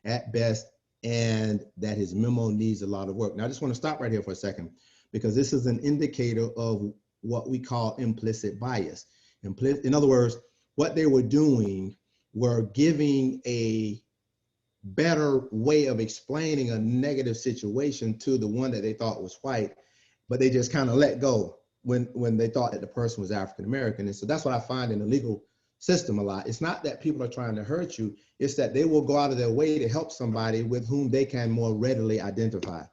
at best, and that his memo needs a lot of work. Now, I just want to stop right here for a second, because this is an indicator of what we call implicit bias. In other words, what they were doing were giving a better way of explaining a negative situation to the one that they thought was white, but they just kind of let go when they thought that the person was African American. And so that's what I find in the legal system a lot. It's not that people are trying to hurt you, it's that they will go out of their way to help somebody with whom they can more readily identify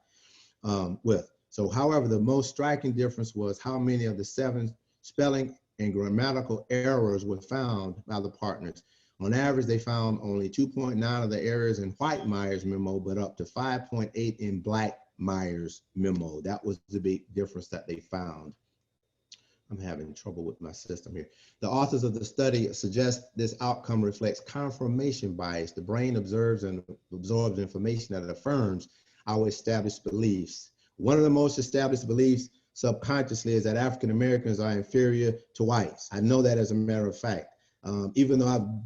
with. So, however, the most striking difference was how many of the 7 spelling and grammatical errors were found by the partners. On average, they found only 2.9 of the errors in white Myers memo, but up to 5.8 in black Myers memo. That was the big difference that they found. I'm having trouble with my system here. The authors of the study suggest this outcome reflects confirmation bias. The brain observes and absorbs information that affirms our established beliefs. One of the most established beliefs subconsciously is that African Americans are inferior to whites. I know that as a matter of fact. Even though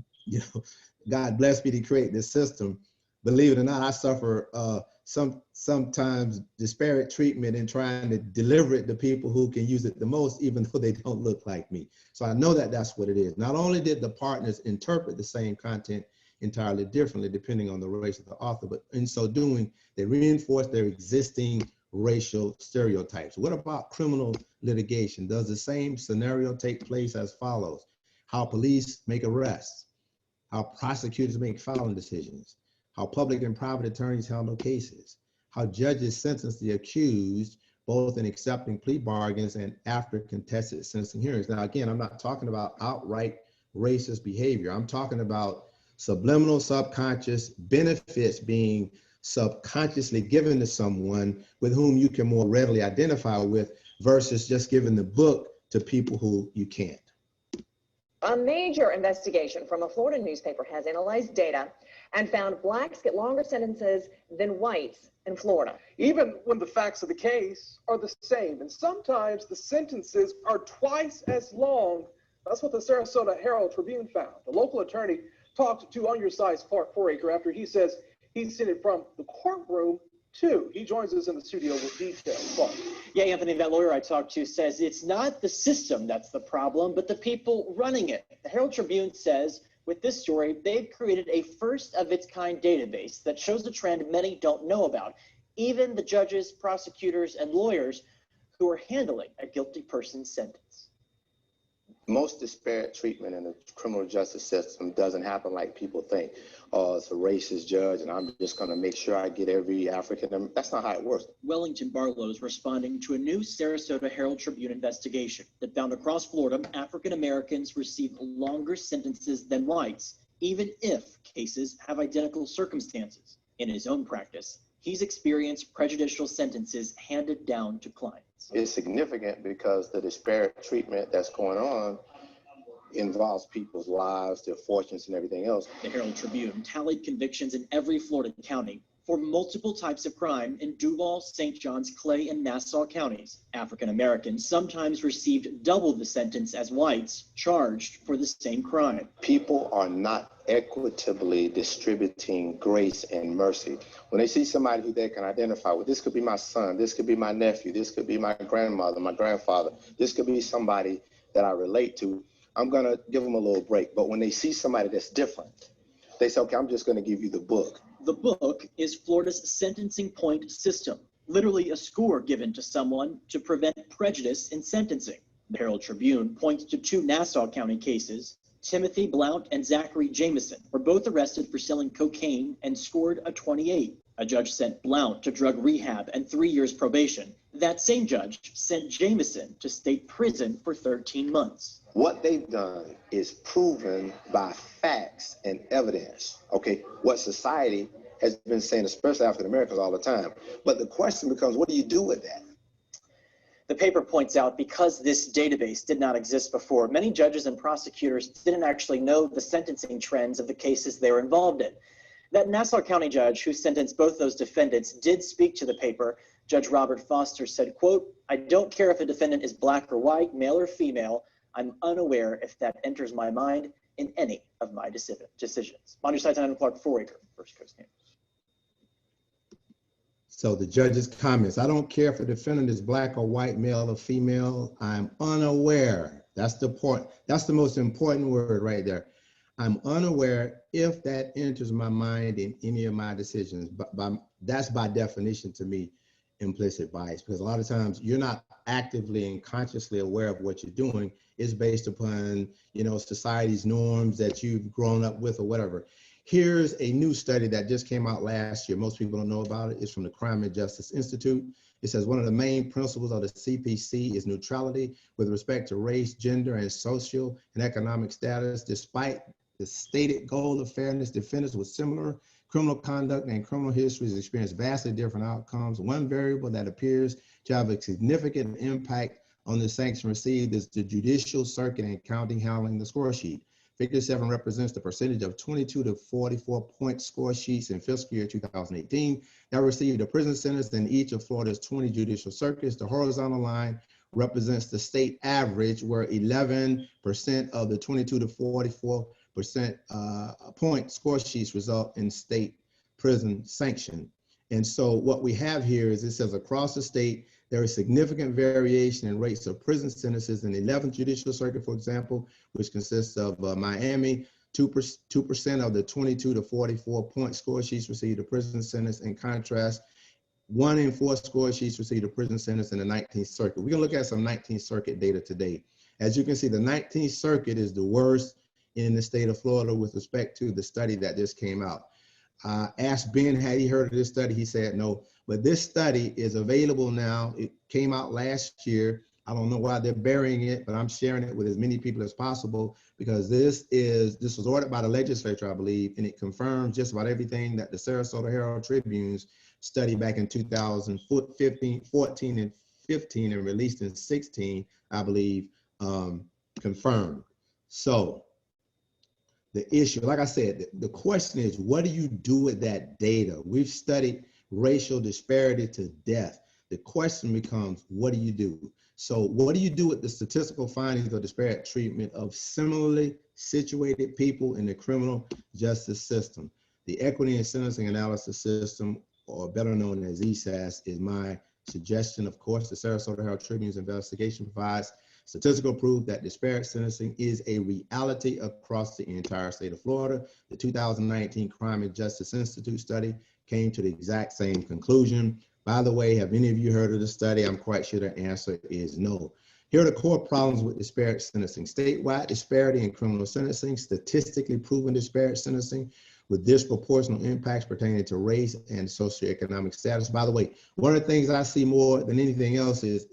God bless me to create this system, believe it or not, I suffer sometimes disparate treatment in trying to deliver it to people who can use it the most, even though they don't look like me. So I know that that's what it is. Not only did the partners interpret the same content entirely differently depending on the race of the author, but in so doing, they reinforced their existing racial stereotypes. What about criminal litigation? Does the same scenario take place as follows? How police make arrests, how prosecutors make filing decisions, how public and private attorneys handle cases, how judges sentence the accused, both in accepting plea bargains and after contested sentencing hearings. Now, again, I'm not talking about outright racist behavior. I'm talking about subliminal, subconscious benefits being subconsciously given to someone with whom you can more readily identify with versus just giving the book to people who you can't. A major investigation from a Florida newspaper has analyzed data and found blacks get longer sentences than whites in Florida. Even when the facts of the case are the same, and sometimes the sentences are twice as long. That's what the Sarasota Herald Tribune found. The local attorney talked to On Your Side's Clark Foraker after he says he's seen it from the courtroom too. He joins us in the studio with details. Clark. Yeah, Anthony, that lawyer I talked to says it's not the system that's the problem, but the people running it. The Herald Tribune says with this story, they've created a first-of-its-kind database that shows a trend many don't know about. Even the judges, prosecutors, and lawyers who are handling a guilty person's sentence. Most disparate treatment in the criminal justice system doesn't happen like people think. Oh, it's a racist judge, and I'm just going to make sure I get every African. That's not how it works. Wellington Barlow is responding to a new Sarasota Herald Tribune investigation that found across Florida, African Americans receive longer sentences than whites, even if cases have identical circumstances. In his own practice, he's experienced prejudicial sentences handed down to clients. It's significant because the disparate treatment that's going on involves people's lives, their fortunes, and everything else. The Herald Tribune tallied convictions in every Florida county for multiple types of crime in Duval, St. Johns, Clay, and Nassau counties. African Americans sometimes received double the sentence as whites charged for the same crime. People are not equitably distributing grace and mercy. When they see somebody who they can identify with, this could be my son, this could be my nephew, this could be my grandmother, my grandfather, this could be somebody that I relate to, I'm going to give them a little break. But when they see somebody that's different, they say, okay, I'm just going to give you the book. The book is Florida's sentencing point system, literally a score given to someone to prevent prejudice in sentencing. The Herald Tribune points to 2 Nassau County cases. Timothy Blount and Zachary Jameson were both arrested for selling cocaine and scored a 28. A judge sent Blount to drug rehab and 3 years probation. That same judge sent Jameson to state prison for 13 months. What they've done is proven by facts and evidence, okay, what society has been saying, especially African Americans all the time. But the question becomes, what do you do with that? The paper points out because this database did not exist before, many judges and prosecutors didn't actually know the sentencing trends of the cases they were involved in. That Nassau County judge who sentenced both those defendants did speak to the paper. Judge Robert Foster said, quote, "I don't care if a defendant is black or white, male or female. I'm unaware if that enters my mind in any of my decisions." On your side, I'm Clark Foraker, First Coast News. So the judge's comments, I don't care if the defendant is black or white, male or female. I'm unaware. That's the point. That's the most important word right there. I'm unaware if that enters my mind in any of my decisions. But that's by definition to me implicit bias, because a lot of times you're not actively and consciously aware of what you're doing. It's based upon, you know, society's norms that you've grown up with or whatever. Here's a new study that just came out last year. Most people don't know about it. It's from the Crime and Justice Institute. It says one of the main principles of the CPC is neutrality with respect to race, gender, and social and economic status. Despite the stated goal of fairness, defendants with similar criminal conduct and criminal histories experience vastly different outcomes. One variable that appears to have a significant impact on the sanction received is the judicial circuit and counting handling the score sheet. Figure 7 represents the percentage of 22 to 44 point score sheets in fiscal year 2018 that received a prison sentence in each of Florida's 20 judicial circuits. The horizontal line represents the state average, where 11% of the 22 to 44% point score sheets result in state prison sanction. And so what we have here is it says across the state, there is significant variation in rates of prison sentences in the 11th Judicial Circuit, for example, which consists of Miami. 2% of the 22 to 44 point score sheets received a prison sentence. In contrast, 1 in 4 score sheets received a prison sentence in the 19th Circuit. We're gonna look at some 19th Circuit data today. As you can see, the 19th Circuit is the worst in the state of Florida with respect to the study that just came out. Asked Ben, had he heard of this study? He said no, but this study is available now. It came out last year. I don't know why they're burying it, but I'm sharing it with as many people as possible, because this was ordered by the legislature, I believe, and it confirms just about everything that the Sarasota Herald Tribune's study back in 2014 and 15 and released in 16, I believe, confirmed. So the issue, like I said, the question is, what do you do with that data? We've studied racial disparity to death. The question becomes, what do you do? So what do you do with the statistical findings of disparate treatment of similarly situated people in the criminal justice system? The Equity and Sentencing Analysis System, or better known as ESAS, is my suggestion. Of course, the Sarasota Herald Tribune's investigation provides statistical proof that disparate sentencing is a reality across the entire state of Florida. The 2019 Crime and Justice Institute study came to the exact same conclusion. By the way, have any of you heard of the study? I'm quite sure the answer is no. Here are the core problems with disparate sentencing. Statewide disparity in criminal sentencing, statistically proven disparate sentencing with disproportional impacts pertaining to race and socioeconomic status. By the way, one of the things I see more than anything else is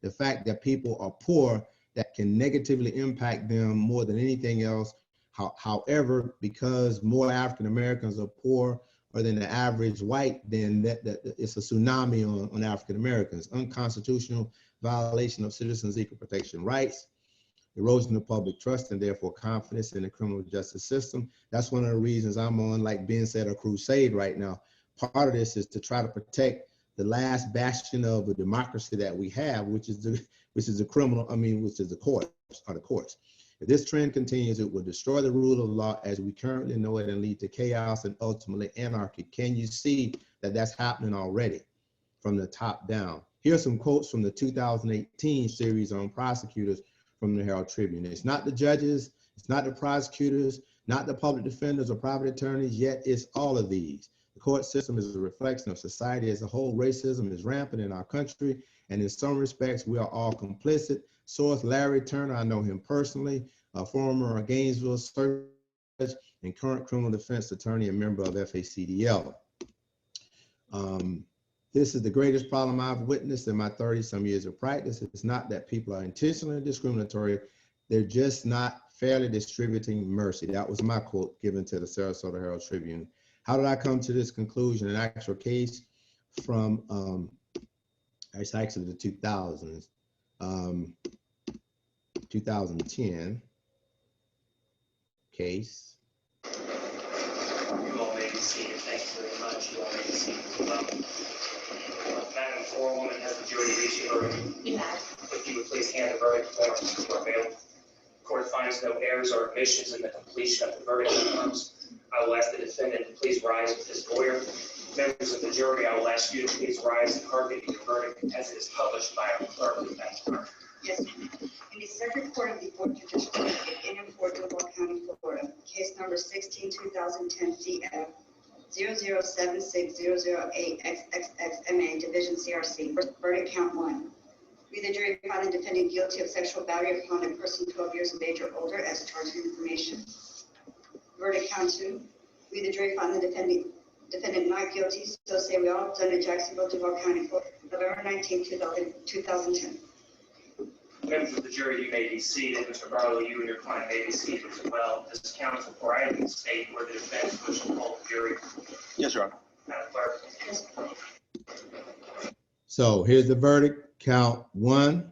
the fact that people are poor that can negatively impact them more than anything else. However, because more African Americans are poor or than the average white, then that it's a tsunami on African Americans. Unconstitutional violation of citizens' equal protection rights, erosion of public trust, and therefore confidence in the criminal justice system. That's one of the reasons I'm on, like Ben said, a crusade right now. Part of this is to try to protect the last bastion of the democracy that we have, which is the courts. If this trend continues, it will destroy the rule of law as we currently know it and lead to chaos and ultimately anarchy. Can you see that that's happening already from the top down? Here's some quotes from the 2018 series on prosecutors from the Herald Tribune. It's not the judges, it's not the prosecutors, not the public defenders or private attorneys, yet it's all of these. The court system is a reflection of society as a whole. Racism is rampant in our country, and in some respects, we are all complicit. Source Larry Turner, I know him personally, a former Gainesville judge and current criminal defense attorney and member of FACDL. This is the greatest problem I've witnessed in my 30-some years of practice. It's not that people are intentionally discriminatory. They're just not fairly distributing mercy. That was my quote given to the Sarasota Herald Tribune. How did I come to this conclusion? An actual case from, it's actually the 2000s, 2010 case. You all may be seated. Thank you very much. You all may be seated as well. Madam Forewoman, has the jury reached a verdict? You have. If you would please hand the verdict forms to our bailiff. The court finds no errors or omissions in the completion of the verdict forms. I will ask the defendant to please rise with his lawyer. Members of the jury, I will ask you to please rise and hearken to your verdict as it is published by our clerk. Yes, ma'am. In the Circuit Court of the 4th Judicial District in and for Duval County, Florida, case number 16-2010 CF 0076008XXXMA, Division CRC, verdict count 1. We, the jury, find the defendant guilty of sexual battery upon a person 12 years of age or older as charged in information. Verdict count 2. We, the jury, find the defendant not guilty, so say we all, done in Jacksonville, Duval County, Florida, November 19, 2010. Members of the jury, you may be seated. Mr. Barlow, you and your client may be seated as well. This is counsel for item state where the defense wishes to call the jury. Yes, Your Honor. Madam Clerk. So here's the verdict. Count 1,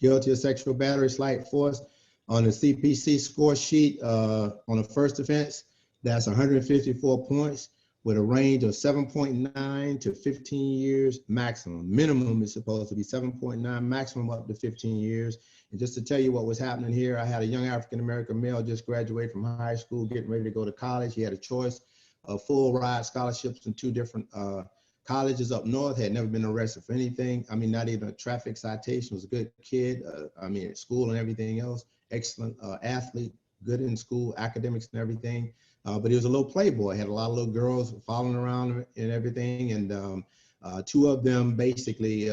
guilty of sexual battery, slight force. On the CPC score sheet, on the first offense, that's 154 points with a range of 7.9 to 15 years maximum. Minimum is supposed to be 7.9, maximum up to 15 years. And just to tell you what was happening here, I had a young African-American male just graduated from high school, getting ready to go to college. He had a choice of full ride scholarships in 2 different colleges up north, had never been arrested for anything. I mean, not even a traffic citation, was a good kid. I mean, at school and everything else, excellent athlete, good in school, academics and everything. But he was a little playboy, had a lot of little girls following around and everything. And 2 of them basically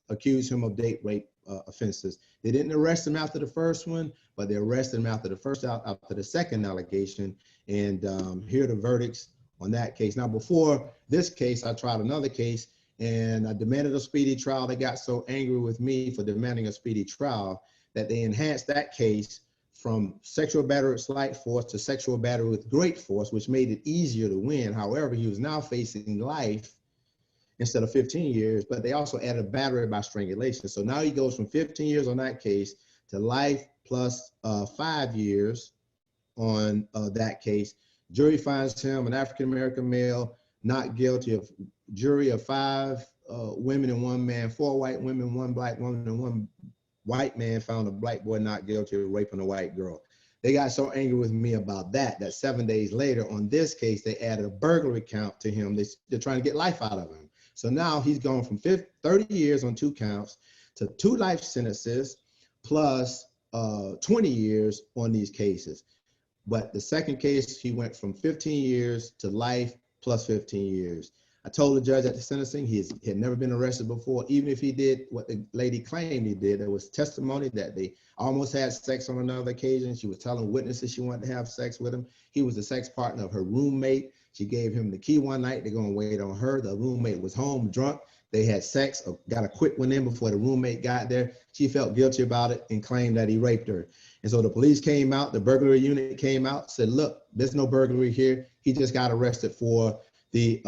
accused him of date rape offenses. They didn't arrest him after the first one, but they arrested him after the second allegation. And here are the verdicts on that case. Now, before this case, I tried another case and I demanded a speedy trial. They got so angry with me for demanding a speedy trial that they enhanced that case from sexual battery with slight force to sexual battery with great force, which made it easier to win. However, he was now facing life instead of 15 years, but they also added a battery by strangulation. So now he goes from 15 years on that case to life plus 5 years on that case. Jury finds him, an African-American male, not guilty. Of jury of 5 women and 1 man, 4 white women, 1 black woman, and 1 white man found a black boy not guilty of raping a white girl. They got so angry with me about that 7 days later on this case, they added a burglary count to him. They're trying to get life out of him. So now he's gone from 30 years on 2 counts to 2 life sentences plus 20 years on these cases. But the second case, he went from 15 years to life plus 15 years. I told the judge at the sentencing he had never been arrested before. Even if he did what the lady claimed he did, there was testimony that they almost had sex on another occasion. She was telling witnesses she wanted to have sex with him. He was the sex partner of her roommate. She gave him the key one night to go and wait on her. The roommate was home drunk. They had sex, got a quick one in before the roommate got there. She felt guilty about it and claimed that he raped her. And so the police came out, the burglary unit came out, said, look, there's no burglary here. He just got arrested for the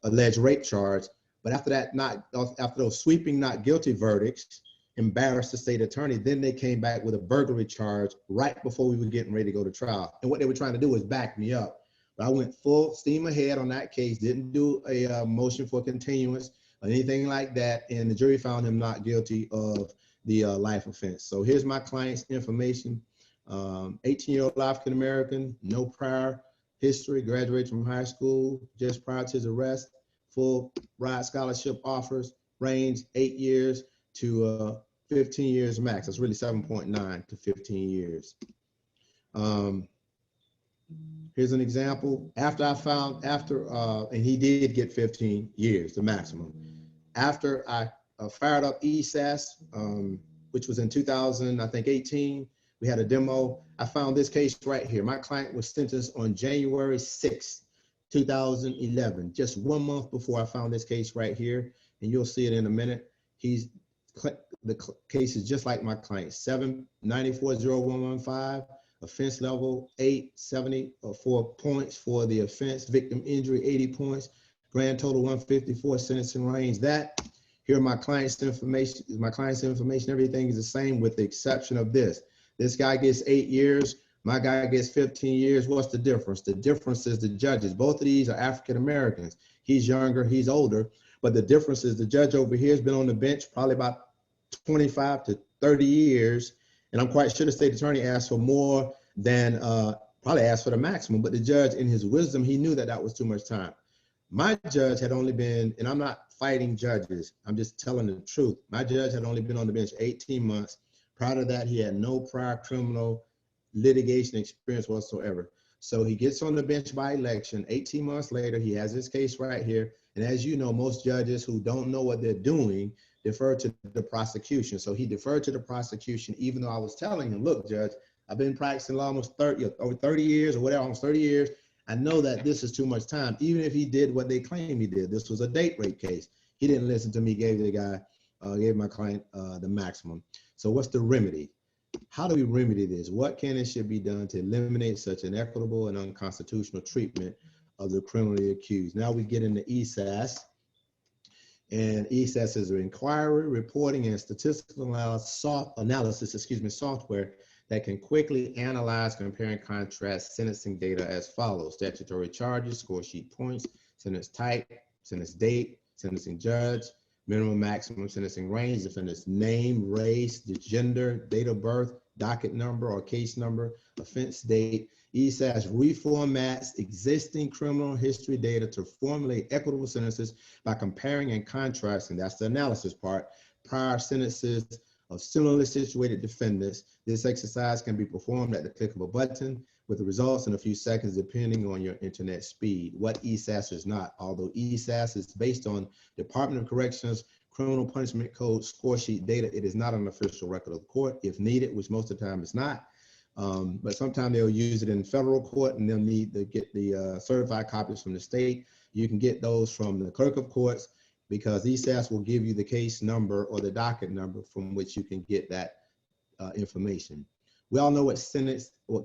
alleged rape charge. But after that, after those sweeping not guilty verdicts, embarrassed the state attorney, then they came back with a burglary charge right before we were getting ready to go to trial. And what they were trying to do was back me up. But I went full steam ahead on that case, didn't do a motion for continuance or anything like that. And the jury found him not guilty of the life offense. So here's my client's information. 18-year-old African-American, no prior history, graduated from high school just prior to his arrest, full ride scholarship offers, range 8 years to 15 years max. That's really 7.9 to 15 years. Here's an example. And he did get 15 years, the maximum. After I fired up ESAS, which was in 2018, we had a demo. I found this case right here. My client was sentenced on January 6, 2011, just 1 month before I found this case right here. And you'll see it in a minute. The case is just like my client, 7940115, offense level 874 points for the offense, victim injury 80 points, grand total 154, sentencing range. Here are my client's information. Everything is the same with the exception of this. This guy gets 8 years. My guy gets 15 years. What's the difference? The difference is the judges. Both of these are African Americans. He's younger, he's older. But the difference is the judge over here has been on the bench probably about 25 to 30 years. And I'm quite sure the state attorney asked for more than, probably asked for the maximum. But the judge, in his wisdom, he knew that that was too much time. My judge had only been, and I'm not fighting judges, I'm just telling the truth. My judge had only been on the bench 18 months. Prior to that, he had no prior criminal litigation experience whatsoever. So he gets on the bench by election. 18 months later, he has his case right here. And as you know, most judges who don't know what they're doing defer to the prosecution. So he deferred to the prosecution, even though I was telling him, look, Judge, I've been practicing law almost 30 years or whatever, almost 30 years. I know that this is too much time, even if he did what they claim he did. This was a date rape case. He didn't listen to me, gave my client the maximum. So what's the remedy? How do we remedy this? What can and should be done to eliminate such inequitable and unconstitutional treatment of the criminally accused? Now we get into ESAS. And ESAS is an inquiry, reporting, and statistical analysis software that can quickly analyze, compare, and contrast sentencing data as follows: statutory charges, score sheet points, sentence type, sentence date, sentencing judge, minimum maximum sentencing range, defendant's name, race, the gender, date of birth, docket number or case number, offense date. ESAS reformats existing criminal history data to formulate equitable sentences by comparing and contrasting, that's the analysis part, prior sentences of similarly situated defendants. This exercise can be performed at the click of a button with the results in a few seconds, depending on your internet speed. What ESAS is not, although ESAS is based on Department of Corrections Criminal Punishment Code score sheet data, it is not an official record of the court if needed, which most of the time it's not. But sometimes they'll use it in federal court and they'll need to get the certified copies from the state. You can get those from the clerk of courts because ESAS will give you the case number or the docket number from which you can get that information. We all know what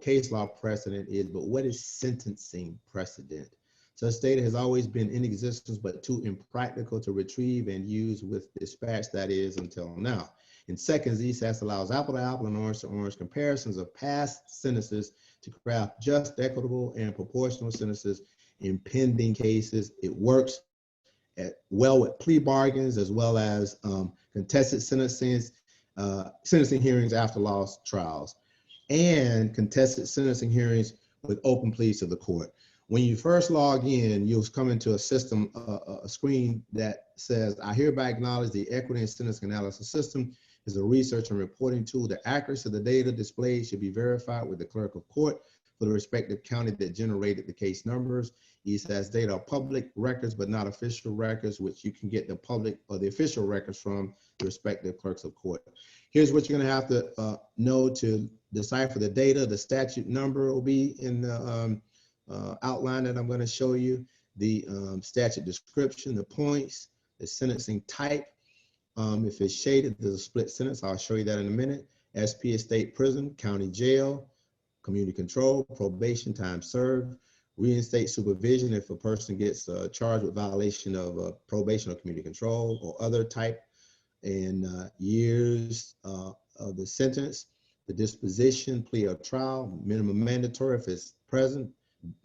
case law precedent is, but what is sentencing precedent? Such data has always been in existence, but too impractical to retrieve and use with dispatch, that is, until now. In seconds, ESAS allows apple-to-apple and orange-to-orange comparisons of past sentences to craft just, equitable, and proportional sentences in pending cases. It works well with plea bargains as well as contested sentencing hearings after lost trials, and contested sentencing hearings with open pleas to the court. When you first log in, you'll come into a system, a screen that says, I hereby acknowledge the equity and sentencing analysis system is a research and reporting tool. The accuracy of the data displayed should be verified with the clerk of court for the respective county that generated the case numbers. ESAS data are public records, but not official records, which you can get the public or the official records from the respective clerks of court. Here's what you're going to have to know to decipher the data. The statute number will be in the outline that I'm going to show you, the statute description, the points, the sentencing type. If it's shaded, there's a split sentence. I'll show you that in a minute. SP is state prison, county jail, community control, probation, time served, reinstate supervision if a person gets charged with violation of probation or community control or other type, and years of the sentence, the disposition, plea or trial, minimum mandatory if it's present,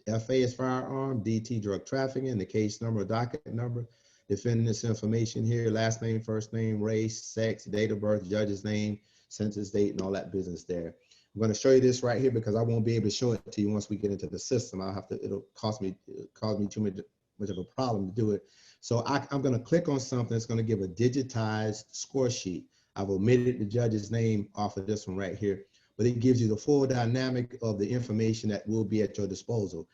FA is firearm, DT drug trafficking, the case number, docket number, defendant's information here, last name, first name, race, sex, date of birth, judge's name, sentence date, and all that business there. I'm going to show you this right here because I won't be able to show it to you once we get into the system. It'll cause me too much of a problem to do it. So I'm going to click on something that's going to give a digitized score sheet. I've omitted the judge's name off of this one right here, but it gives you the full dynamic of the information that will be at your disposal.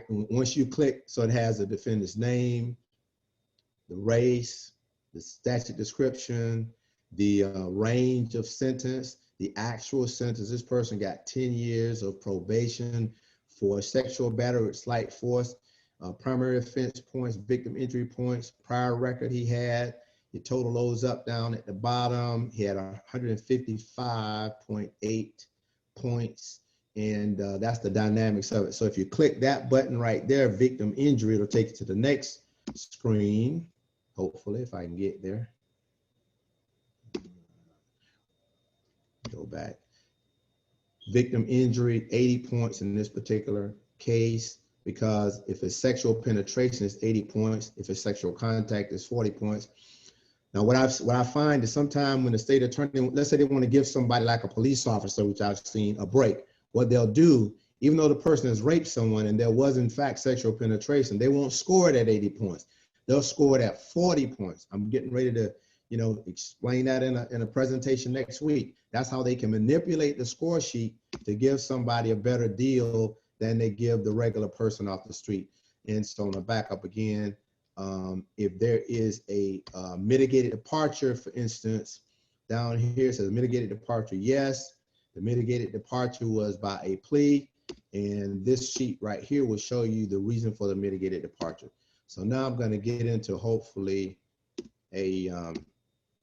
Once you click, so it has the defendant's name, the race, the statute description, the range of sentence, the actual sentence. This person got 10 years of probation for sexual battery with slight force, primary offense points, victim injury points, prior record he had. The total loads up down at the bottom. He had 155.8 points, and that's the dynamics of it. So if you click that button right there, victim injury, it'll take you to the next screen. Hopefully, if I can get there. Go back. Victim injury, 80 points in this particular case, because if it's sexual penetration, it's 80 points. If it's sexual contact, it's 40 points. Now, what I find is sometimes when the state attorney, let's say they want to give somebody like a police officer, which I've seen, a break, what they'll do even though the person has raped someone and there was in fact sexual penetration, they won't score it at 80 points. They'll score it at 40 points. I'm getting ready to, explain that in a presentation next week. That's how they can manipulate the score sheet to give somebody a better deal than they give the regular person off the street. And so I'm gonna back up again. If there is a mitigated departure, for instance, down here it says mitigated departure, yes. The mitigated departure was by a plea, and this sheet right here will show you the reason for the mitigated departure. So now I'm going to get into hopefully a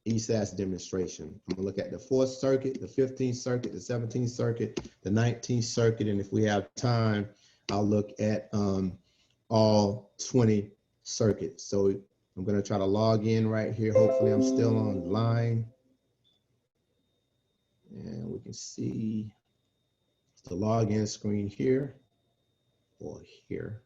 ESAS demonstration. I'm going to look at the 4th Circuit, the 15th Circuit, the 17th Circuit, the 19th Circuit, and if we have time, I'll look at all 20 circuits. So I'm going to try to log in right here. Hopefully I'm still online. And we can see the login screen here or here.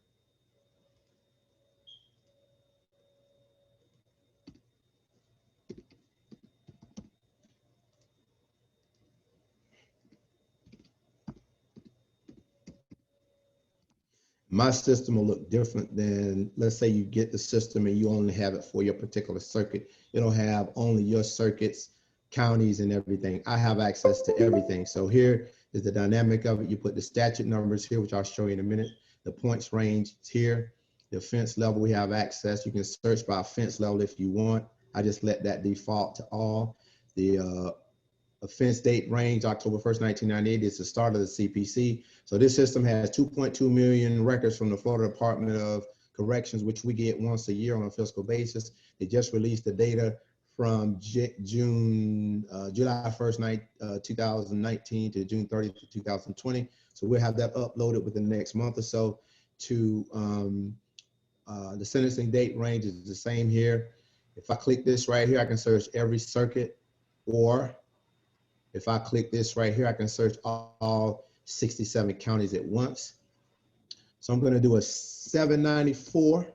My system will look different than, let's say you get the system and you only have it for your particular circuit. It'll have only your circuits, counties, and everything. I have access to everything. So here is the dynamic of it. You put the statute numbers here, which I'll show you in a minute. The points range is here. The offense level, we have access. You can search by offense level if you want. I just let that default to all. The offense date range, October 1st, 1998, is the start of the CPC. So this system has 2.2 million records from the Florida Department of Corrections, which we get once a year on a fiscal basis. They just released the data from July 1st, 2019 to June 30th, 2020. So we'll have that uploaded within the next month or so to the sentencing date range is the same here. If I click this right here, I can search every circuit, or if I click this right here, I can search all 67 counties at once. So I'm going to do a 794-011.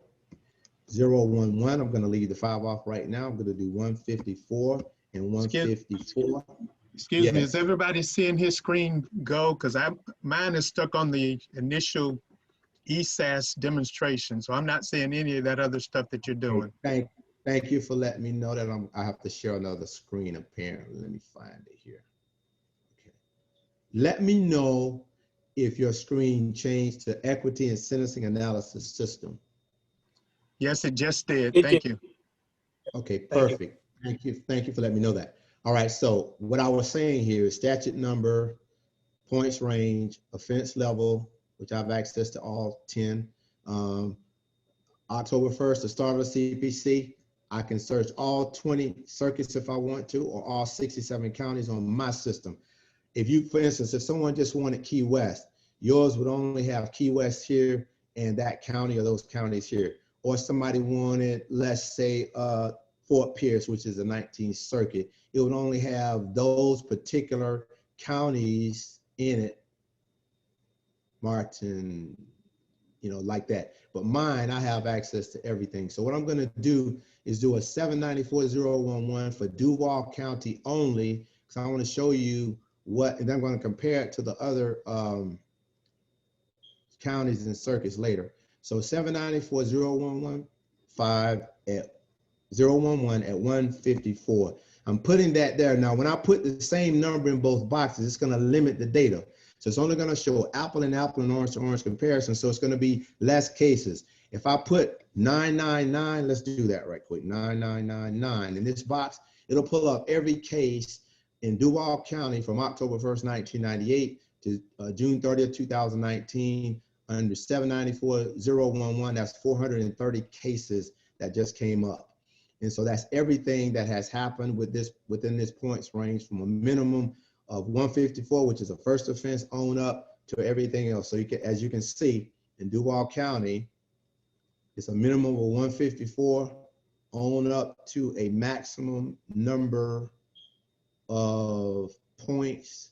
I'm going to leave the 5 off right now. I'm going to do 154 and 154. Excuse me, is everybody seeing his screen go? Because mine is stuck on the initial ESAS demonstration, so I'm not seeing any of that other stuff that you're doing. Thank you for letting me know that I have to share another screen apparently. Let me find it here. Okay. Let me know if your screen changed to equity and sentencing analysis system. Yes, it just did. Thank you. Okay, perfect. Thank you. Thank you for letting me know that. All right, so what I was saying here is statute number, points range, offense level, which I have access to all 10. October 1st, the start of the CPC. I can search all 20 circuits if I want to, or all 67 counties on my system. If you, for instance, if someone just wanted Key West, yours would only have Key West here and that county or those counties here. Or somebody wanted, let's say, Fort Pierce, which is the 19th Circuit, it would only have those particular counties in it, Martin, like that. But mine, I have access to everything. So what I'm going to do is do a 794-011 for Duval County only, because I want to show you what, and I'm going to compare it to the other counties and circuits later. So 794-011, 5 at 011 at 154. I'm putting that there. Now, when I put the same number in both boxes, it's going to limit the data. So it's only going to show apple and apple and orange to orange comparison. So it's going to be less cases. If I put 999, let's do that right quick, 9999 in this box, it'll pull up every case in Duval County from October 1st, 1998 to June 30th, 2019 under 794-011. That's 430 cases that just came up. And so that's everything that has happened with this within this points range from a minimum of 154, which is a first offense, on up to everything else. So you can, as you can see, in Duval County, it's a minimum of 154 on up to a maximum number of points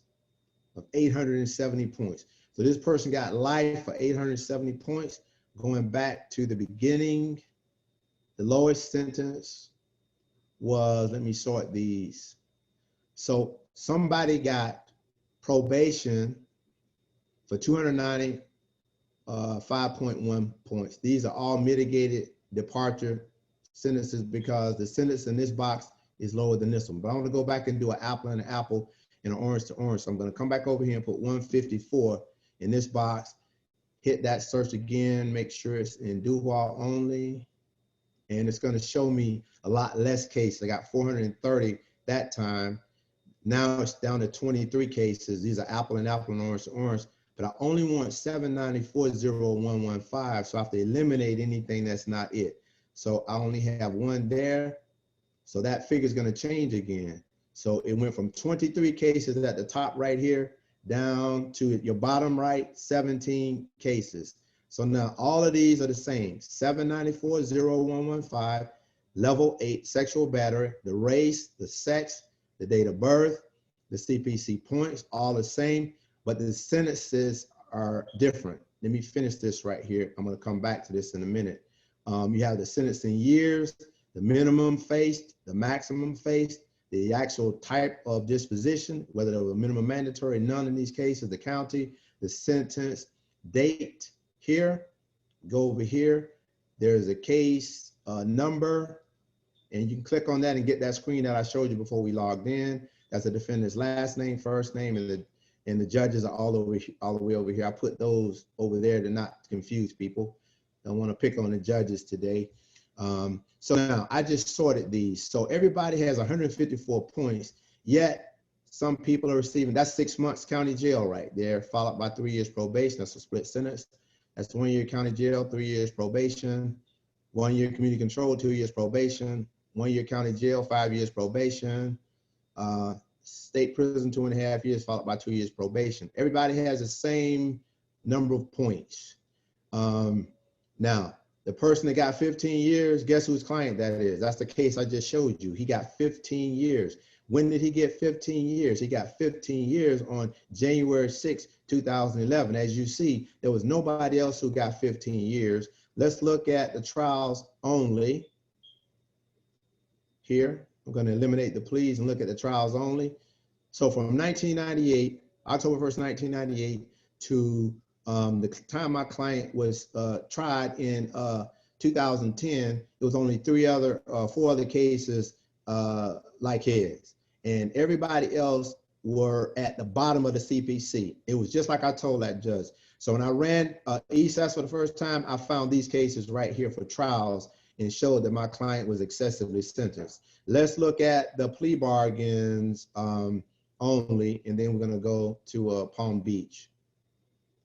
of 870 points. So this person got life for 870 points. Going back to the beginning, the lowest sentence was, let me sort these. So somebody got probation for 295.1 points. These are all mitigated departure sentences because the sentence in this box is lower than this one. But I want to go back and do an apple and an apple and an orange to orange. So I'm going to come back over here and put 154 in this box, hit that search again, make sure it's in Duval only. And it's going to show me a lot less cases. I got 430 that time. Now it's down to 23 cases. These are apple and apple and orange to orange, but I only want 794.0115. So I have to eliminate anything that's not it. So I only have one there. So that figure is going to change again. So it went from 23 cases at the top right here down to your bottom right, 17 cases. So now all of these are the same. 794.0115, level 8 sexual battery, the race, the sex, the date of birth, the CPC points, all the same, but the sentences are different. Let me finish this right here. I'm going to come back to this in a minute. You have the sentence in years, the minimum faced, the maximum faced, the actual type of disposition, whether it was minimum mandatory, none in these cases, the county, the sentence, date here, go over here. There's a case number, and you can click on that and get that screen that I showed you before we logged in. That's the defendant's last name, first name, and the judges are all the way over here. I put those over there to not confuse people. Don't want to pick on the judges today. So now I just sorted these. So everybody has 154 points, yet some people are receiving, that's 6 months county jail right there, followed by 3 years probation. That's a split sentence. That's 1 year county jail, 3 years probation, 1 year community control, 2 years probation, 1 year county jail, 5 years probation, state prison, 2.5 years, followed by 2 years probation. Everybody has the same number of points. Now, the person that got 15 years, guess whose client that is? That's the case I just showed you. He got 15 years. When did he get 15 years? He got 15 years on January 6, 2011. As you see, there was nobody else who got 15 years. Let's look at the trials only. Here, I'm going to eliminate the pleas and look at the trials only. So from 1998, October 1st, 1998 to the time my client was tried in 2010, it was only 4 other cases like his. And everybody else were at the bottom of the CPC. It was just like I told that judge. So when I ran ESAS for the first time, I found these cases right here for trials and showed that my client was excessively sentenced. Let's look at the plea bargains only, and then we're going to go to Palm Beach.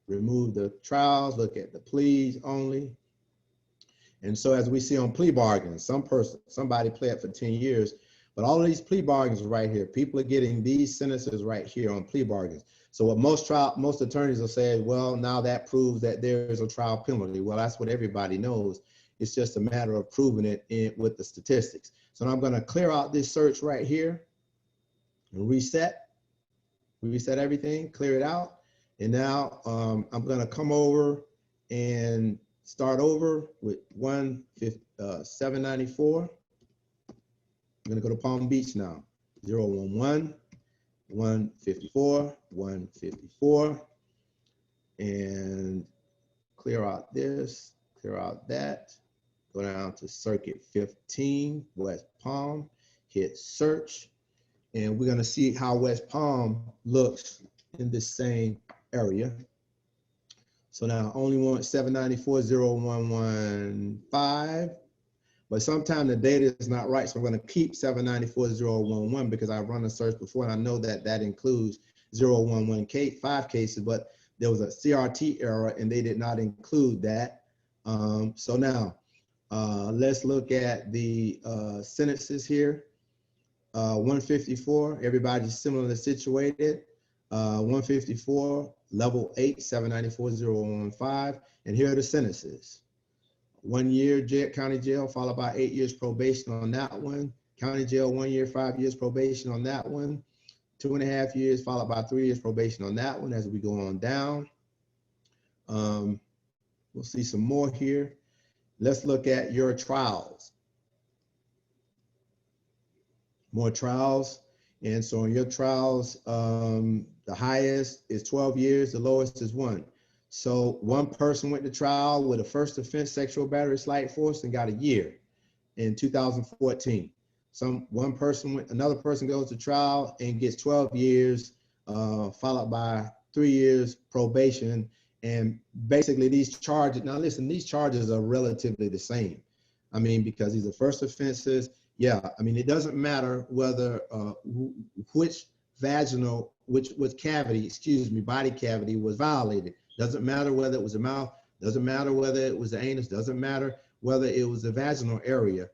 Remove the trials, look at the pleas only. And so as we see on plea bargains, somebody pled for 10 years, but all of these plea bargains are right here. People are getting these sentences right here on plea bargains. So what most attorneys will say, well, now that proves that there is a trial penalty. Well, that's what everybody knows. It's just a matter of proving it with the statistics. So now I'm going to clear out this search right here and reset everything, clear it out. And now I'm going to come over and start over with 794. I'm going to go to Palm Beach now. 011, 154, 154, and clear out this, clear out that. Go down to Circuit 15, West Palm, hit search, and we're going to see how West Palm looks in this same area. So now I only want 794.0115, but sometimes the data is not right. So I'm going to keep 794.011 because I've run a search before and I know that that includes 011 5 cases, but there was a CRT error and they did not include that. So now let's look at the sentences here. 154, everybody's similarly situated. 154, level 8, 794.015, and here are the sentences. 1 year county jail, followed by 8 years probation on that one. County jail, 1 year, 5 years probation on that one. 2.5 years, followed by 3 years probation on that one as we go on down. We'll see some more here. Let's look at your trials. More trials. And so in your trials, The highest is 12 years, the lowest is 1. So one person went to trial with a first offense sexual battery slight force and got a year in 2014. Another person goes to trial and gets 12 years, followed by 3 years probation. And basically these charges, now listen, these charges are relatively the same. I mean, because these are first offenses. Yeah, I mean, it doesn't matter whether, which cavity, body cavity was violated. Doesn't matter whether it was the mouth, doesn't matter whether it was the anus, doesn't matter whether it was the vaginal area.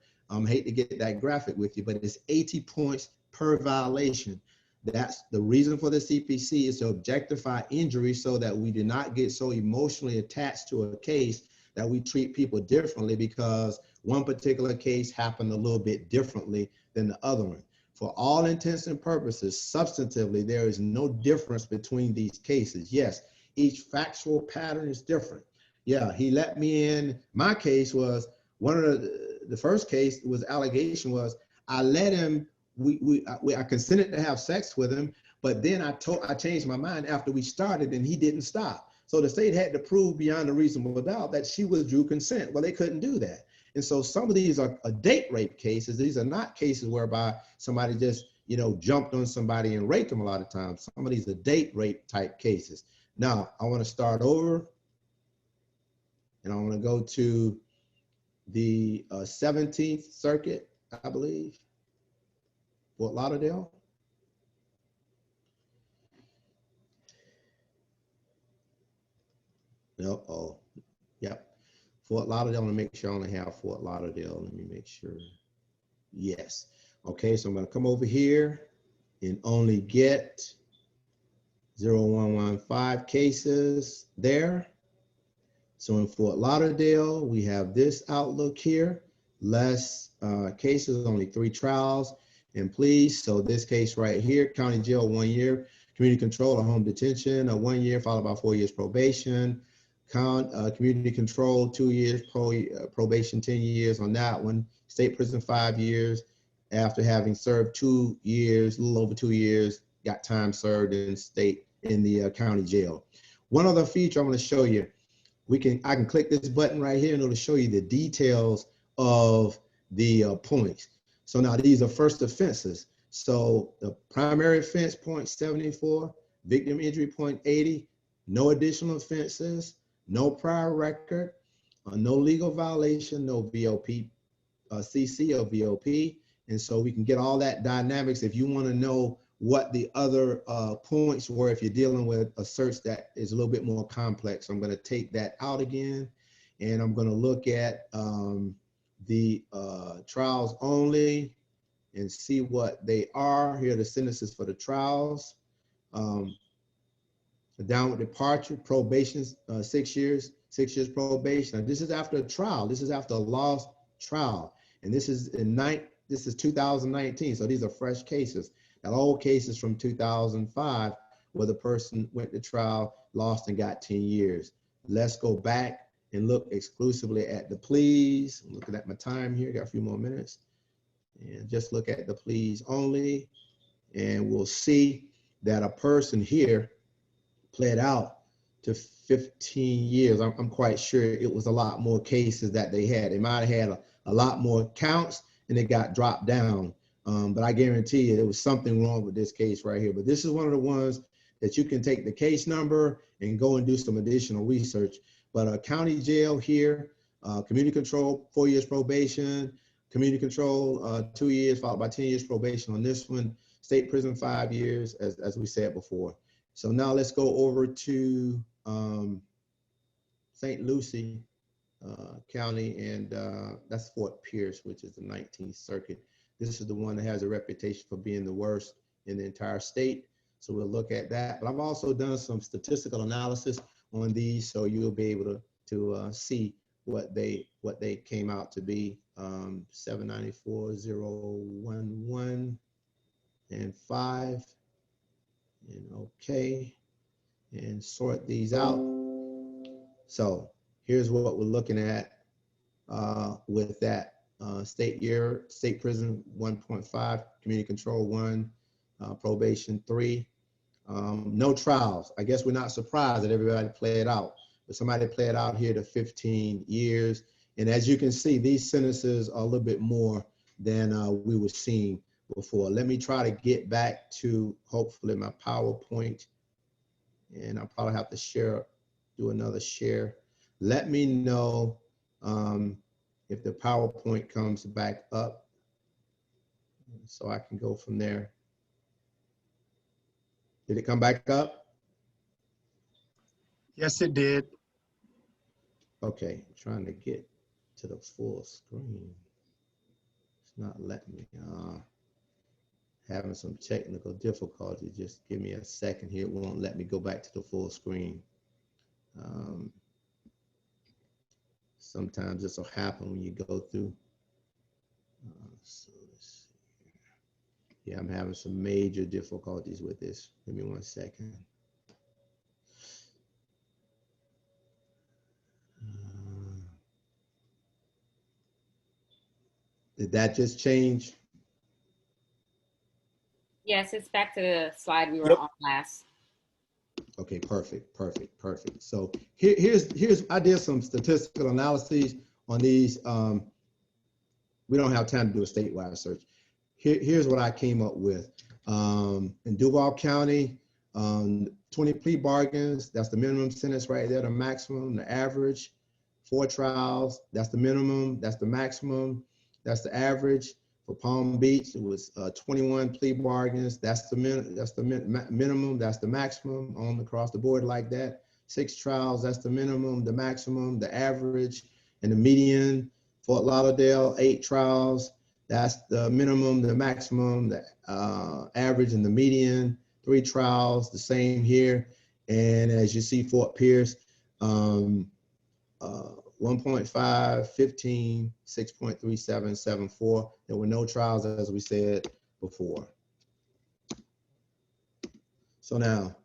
Hate to get that graphic with you, but it's 80 points per violation. That's the reason for the CPC, is to objectify injury so that we do not get so emotionally attached to a case that we treat people differently because one particular case happened a little bit differently than the other one. For all intents and purposes, substantively, there is no difference between these cases. Yes, each factual pattern is different. Yeah, he let me in. My case was one of the first case was allegation was I let him, I consented to have sex with him, but then I changed my mind after we started and he didn't stop. So the state had to prove beyond a reasonable doubt that she withdrew consent. Well, they couldn't do that. And so some of these are date rape cases. These are not cases whereby somebody just, jumped on somebody and raped them a lot of times. Some of these are date rape type cases. Now, I want to start over and I want to go to the 17th Circuit, I believe, Fort Lauderdale. No, oh, yep. Fort Lauderdale, I'm gonna make sure I only have Fort Lauderdale. Let me make sure. Yes. Okay, so I'm gonna come over here and only get 0115 cases there. So in Fort Lauderdale, we have this outlook here, less cases, only 3 trials and pleas. So this case right here, county jail 1 year, community control or home detention 1 year, followed by 4 years probation. Community control 2 years, probation 10 years on that one. State prison 5 years. After having served 2 years, a little over 2 years, got time served in the county jail. One other feature I'm going to show you. I can click this button right here and it'll show you the details of the points. So now these are first offenses. So the primary offense, 0.74, victim injury, 0.80, no additional offenses, no prior record, no legal violation, no VOP, CC or VOP. And so we can get all that dynamics. If you want to know what the other points were, if you're dealing with a search that is a little bit more complex, I'm going to take that out again. And I'm going to look at the trials only and see what they are. Here are the sentences for the trials. Downward departure, probation, 6 years, 6 years probation. Now, this is after a trial. This is after a lost trial. And this is 2019. So these are fresh cases. Now, old cases from 2005 where the person went to trial, lost and got 10 years. Let's go back and look exclusively at the pleas. I'm looking at my time here, got a few more minutes. And just look at the pleas only. And we'll see that a person here pled out to 15 years. I'm quite sure it was a lot more cases that they had. They might have had a lot more counts and it got dropped down. But I guarantee you there was something wrong with this case right here. But this is one of the ones that you can take the case number and go and do some additional research. But a county jail here, community control, 4 years probation, community control, 2 years, followed by 10 years probation on this one, state prison 5 years, as we said before. So now let's go over to St. Lucie County, and that's Fort Pierce, which is the 19th Circuit. This is the one that has a reputation for being the worst in the entire state. So we'll look at that. But I've also done some statistical analysis on these, so you'll be able to see what they came out to be. 794,011 and 5. And okay, and sort these out. So here's what we're looking at with that state prison 1.5, community control 1, probation 3, No trials. I guess we're not surprised that everybody played out, but somebody played out here to 15 years. And as you can see, these sentences are a little bit more than we were seeing before. Let me try to get back to hopefully my PowerPoint, and I'll probably have to share, do another share. Let me know if the PowerPoint comes back up so I can go from there. Did it come back up? Yes, it did. Okay, I'm trying to get to the full screen. It's not letting me. Having some technical difficulty. Just give me a second here. It won't let me go back to the full screen. Sometimes this will happen when you go through. So let's see. Yeah, I'm having some major difficulties with this. Give me 1 second. Did that just change? Yes, it's back to the slide we were on last. Okay, perfect. So here's I did some statistical analyses on these. We don't have time to do a statewide search. Here's what I came up with. In Duval County, 20 plea bargains, that's the minimum sentence right there, the maximum, the average. 4 trials, that's the minimum, that's the maximum, that's the average. For Palm Beach, it was 21 plea bargains, that's the minimum, that's the maximum, on across the board like that. 6 trials, that's the minimum, the maximum, the average, and the median. Fort Lauderdale, 8 trials, that's the minimum, the maximum, the average, and the median. 3 trials, the same here. And as you see, Fort Pierce, 1.5, 15, 6.37, 7.4. There were no trials, as we said before. So now,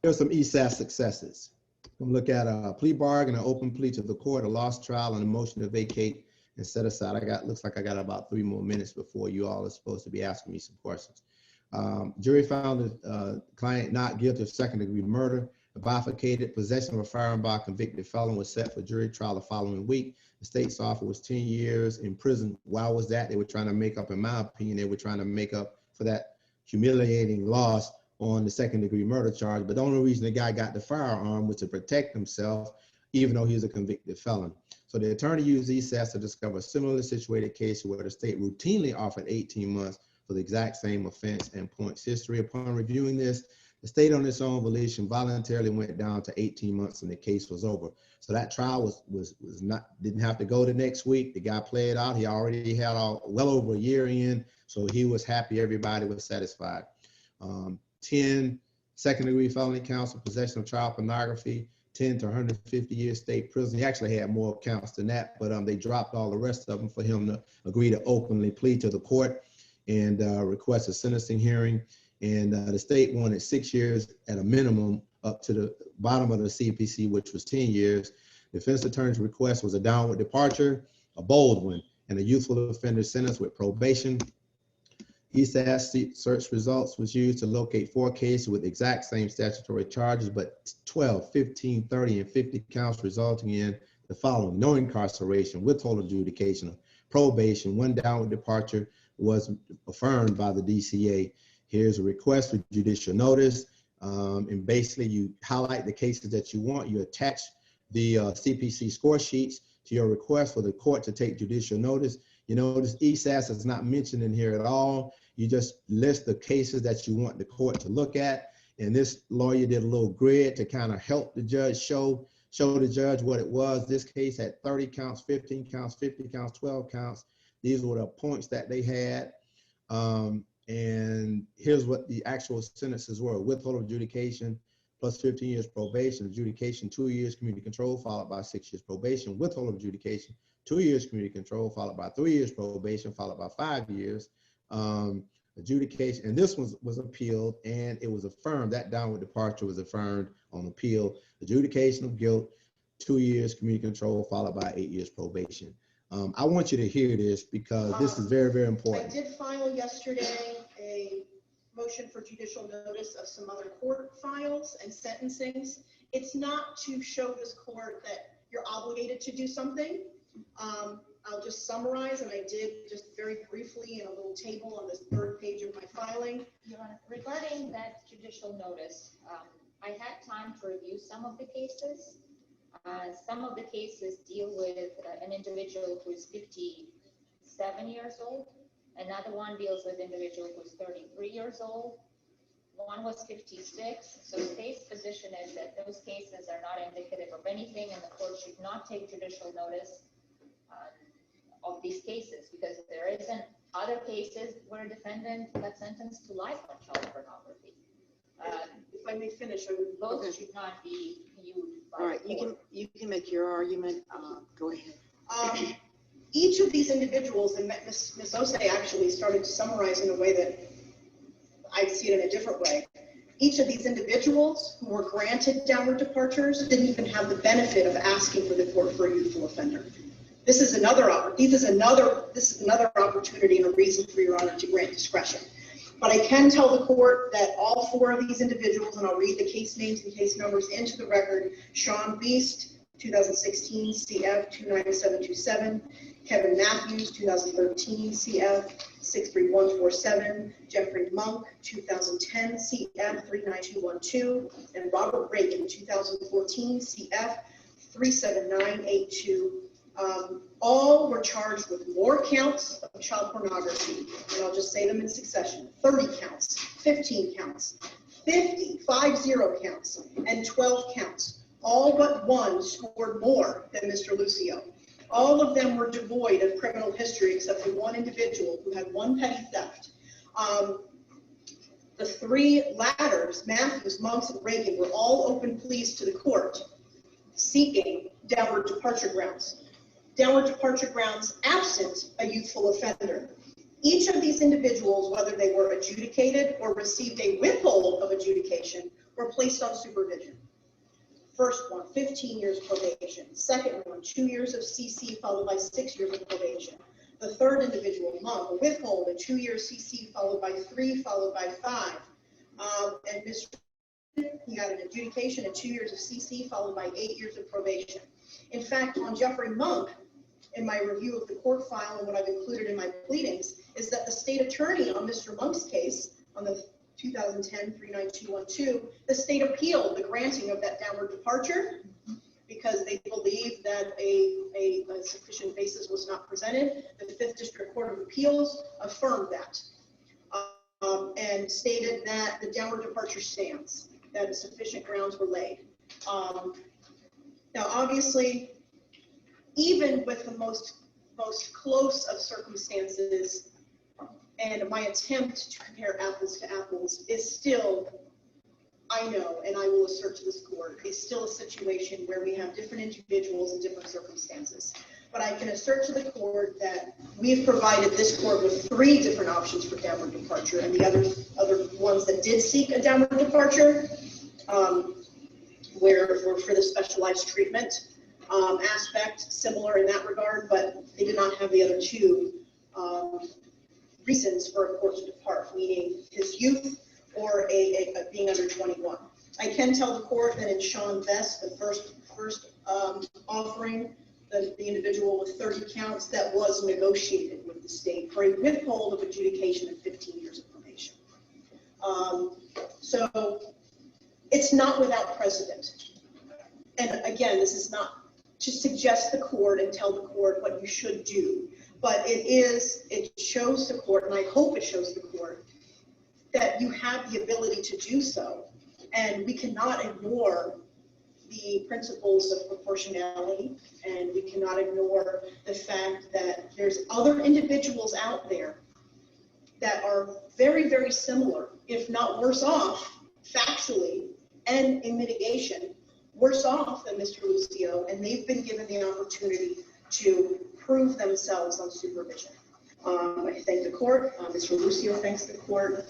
here's some ESAS successes. We'll look at a plea bargain, an open plea to the court, a lost trial, and a motion to vacate and set aside. Looks like I got about 3 more minutes before you all are supposed to be asking me some questions. Jury found the client not guilty of second-degree murder. A bifurcated possession of a firearm by a convicted felon was set for jury trial the following week. The state's offer was 10 years in prison. Why was that? They were trying to make up, in my opinion, they were trying to make up for that humiliating loss on the second-degree murder charge. But the only reason the guy got the firearm was to protect himself, even though he was a convicted felon. So the attorney used ESAS to discover a similarly situated case where the state routinely offered 18 months for the exact same offense and points history. Upon reviewing this, the state on its own volition voluntarily went down to 18 months and the case was over. So that trial didn't have to go to next week. The guy played out. He already had well over a year in, so he was happy. Everybody was satisfied. 10 second-degree felony counts of possession of child pornography, 10 to 150 years state prison. He actually had more counts than that, but they dropped all the rest of them for him to agree to openly plead to the court and request a sentencing hearing. And the state wanted 6 years at a minimum up to the bottom of the CPC, which was 10 years. The defense attorney's request was a downward departure, a bold one, and a youthful offender sentence with probation. ESAS search results was used to locate 4 cases with exact same statutory charges, but 12, 15, 30, and 50 counts, resulting in the following: no incarceration, withhold adjudication, probation. 1 downward departure was affirmed by the DCA. Here's a request for judicial notice. And basically you highlight the cases that you want. You attach the CPC score sheets to your request for the court to take judicial notice. You notice ESAS is not mentioned in here at all. You just list the cases that you want the court to look at. And this lawyer did a little grid to kind of help the judge show the judge what it was. This case had 30 counts, 15 counts, 50 counts, 12 counts. These were the points that they had. And here's what the actual sentences were: withhold adjudication plus 15 years probation, adjudication 2 years community control, followed by 6 years probation, withhold adjudication 2 years community control, followed by 3 years probation, followed by 5 years adjudication. And this was appealed and it was affirmed. That downward departure was affirmed on appeal. Adjudication of guilt, 2 years community control, followed by 8 years probation. I want you to hear this because this is very, very important. I did file yesterday a motion for judicial notice of some other court files and sentencings. It's not to show this court that you're obligated to do something. I'll just summarize, and I did just very briefly in a little table on this third page of my filing. Your Honor, regarding that judicial notice, I had time to review some of the cases. Some of the cases deal with an individual who is 57 years old. Another one deals with an individual who is 33 years old. One was 56. So the state's position is that those cases are not indicative of anything, and the court should not take judicial notice of these cases, because there isn't other cases where a defendant got sentenced to life on child pornography. If I may finish, Those should not be viewed by all right, the court. you can make your argument. Go ahead. Each of these individuals, and Ms. Osei actually started to summarize in a way that I see it in a different way. Each of these individuals who were granted downward departures didn't even have the benefit of asking for the court for a youthful offender. This is another opportunity and a reason for Your Honor to grant discretion. But I can tell the court that all four of these individuals, and I'll read the case names and case numbers into the record: Sean Beast, 2016, CF 29727, Kevin Matthews, 2013, CF 63147, Jeffrey Monk, 2010, CF 39212, and Robert Reagan, 2014, CF 37982. All were charged with more counts of child pornography, and I'll just say them in succession: 30 counts, 15 counts, 50 counts, and 12 counts. All but one scored more than Mr. Lucio. All of them were devoid of criminal history except for one individual who had one petty theft. The three ladders, Matthews, Monks, and Reagan, were all open pleas to the court seeking downward departure grounds. Downward departure grounds absent a youthful offender. Each of these individuals, whether they were adjudicated or received a withhold of adjudication, were placed on supervision. First one, 15 years probation. Second one, 2 years of CC followed by 6 years of probation. The third individual, Monk, a withhold, a 2-year CC followed by 3, followed by 5. And Mr. He got an adjudication and 2 years of CC followed by 8 years of probation. In fact, on Jeffrey Monk, in my review of the court file and what I've included in my pleadings, is that the state attorney on Mr. Monk's case, on the 2010 39212, the state appealed the granting of that downward departure because they believed that a sufficient basis was not presented. The 5th District Court of Appeals affirmed that and stated that the downward departure stands, that sufficient grounds were laid. Now, obviously, even with the most close of circumstances, and my attempt to compare apples to apples is still, I know, and I will assert to this court, is still a situation where we have different individuals in different circumstances. But I can assert to the court that we've provided this court with 3 different options for downward departure, and the other ones that did seek a downward departure were for the specialized treatment aspect, similar in that regard, but they did not have the other 2 reasons for a court to depart, meaning his youth or a being under 21. I can tell the court that in Sean Vest, the first offering, the individual with 30 counts, that was negotiated with the state for a withhold of adjudication of 15 years of probation. So it's not without precedent. And again, this is not to suggest the court and tell the court what you should do, but it shows the court, and I hope it shows the court, that you have the ability to do so. And we cannot ignore the principles of proportionality, and we cannot ignore the fact that there's other individuals out there that are very, very similar, if not worse off, factually and in mitigation, worse off than Mr. Lucio, and they've been given the opportunity to prove themselves on supervision. I thank the court. Mr. Lucio thanks the court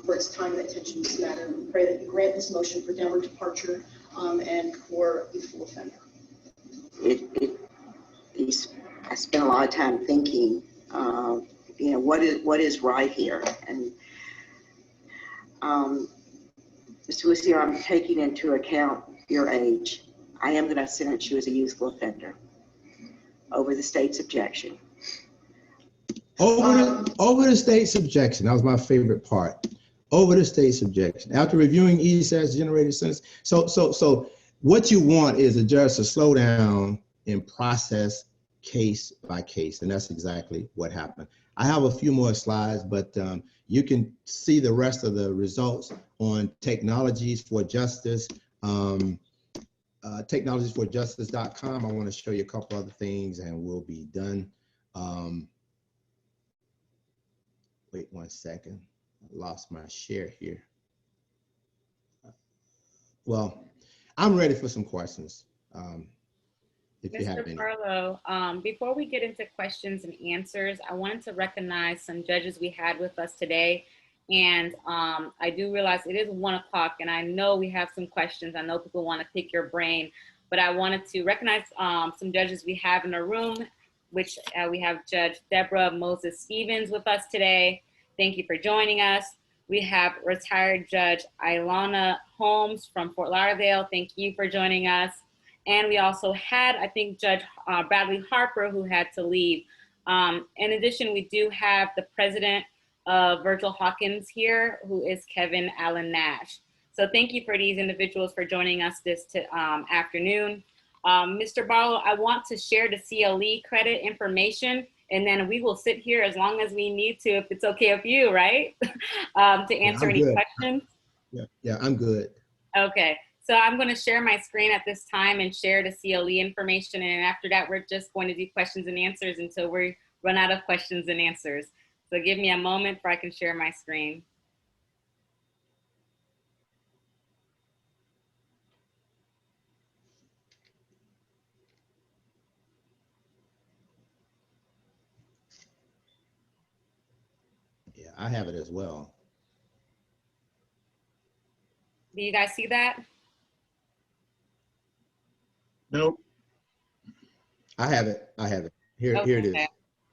for its time and attention to this matter. We pray that you grant this motion for downward departure and for youthful offender. I spent a lot of time thinking, what is right here, and Mr. Lucier, I'm taking into account your age. I am going to sentence you as a youthful offender over the state's objection. Over the state's objection, that was my favorite part. Over the state's objection. After reviewing ESAS generated sentence. So what you want is a judge to slow down and process case by case, and that's exactly what happened. I have a few more slides, but you can see the rest of the results on Technologies for Justice, technologiesforjustice.com. I want to show you a couple other things and we'll be done. Wait 1 second. I lost my share here. Well, I'm ready for some questions. If you have Mr. any. Barlow, before we get into questions and answers, I wanted to recognize some judges we had with us today. And I do realize it is 1 o'clock and I know we have some questions. I know people want to pick your brain, but I wanted to recognize some judges we have in the room, which we have Judge Deborah Moses Stevens with us today. Thank you for joining us. We have retired Judge Ilana Holmes from Fort Lauderdale. Thank you for joining us. And we also had, I think, Judge Bradley Harper, who had to leave. In addition, we do have the president of Virgil Hawkins here, who is Kevin Allen Nash. So thank you for these individuals for joining us this afternoon. Mr. Barlow, I want to share the CLE credit information, and then we will sit here as long as we need to, if it's okay with you, right? To answer any questions. Yeah, I'm good. Okay, so I'm going to share my screen at this time and share the CLE information, and after that, we're just going to do questions and answers until we run out of questions and answers. So give me a moment before I can share my screen. Yeah, I have it as well. Do you guys see that? Nope. I have it. I have it. Here, Okay. here it is.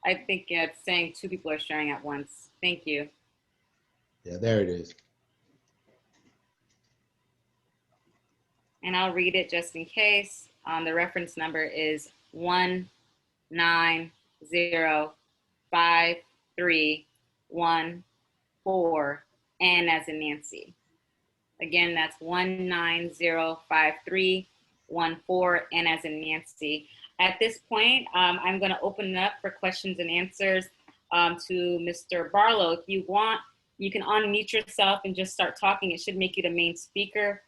I think it's saying 2 people are sharing at once. Thank you. Yeah, there it is. And I'll read it just in case. The reference number is 1905314, N as in Nancy. Again, that's 1905314, N as in Nancy. At this point, I'm going to open it up for questions and answers to Mr. Barlow. If you want, you can unmute yourself and just start talking. It should make you the main speaker.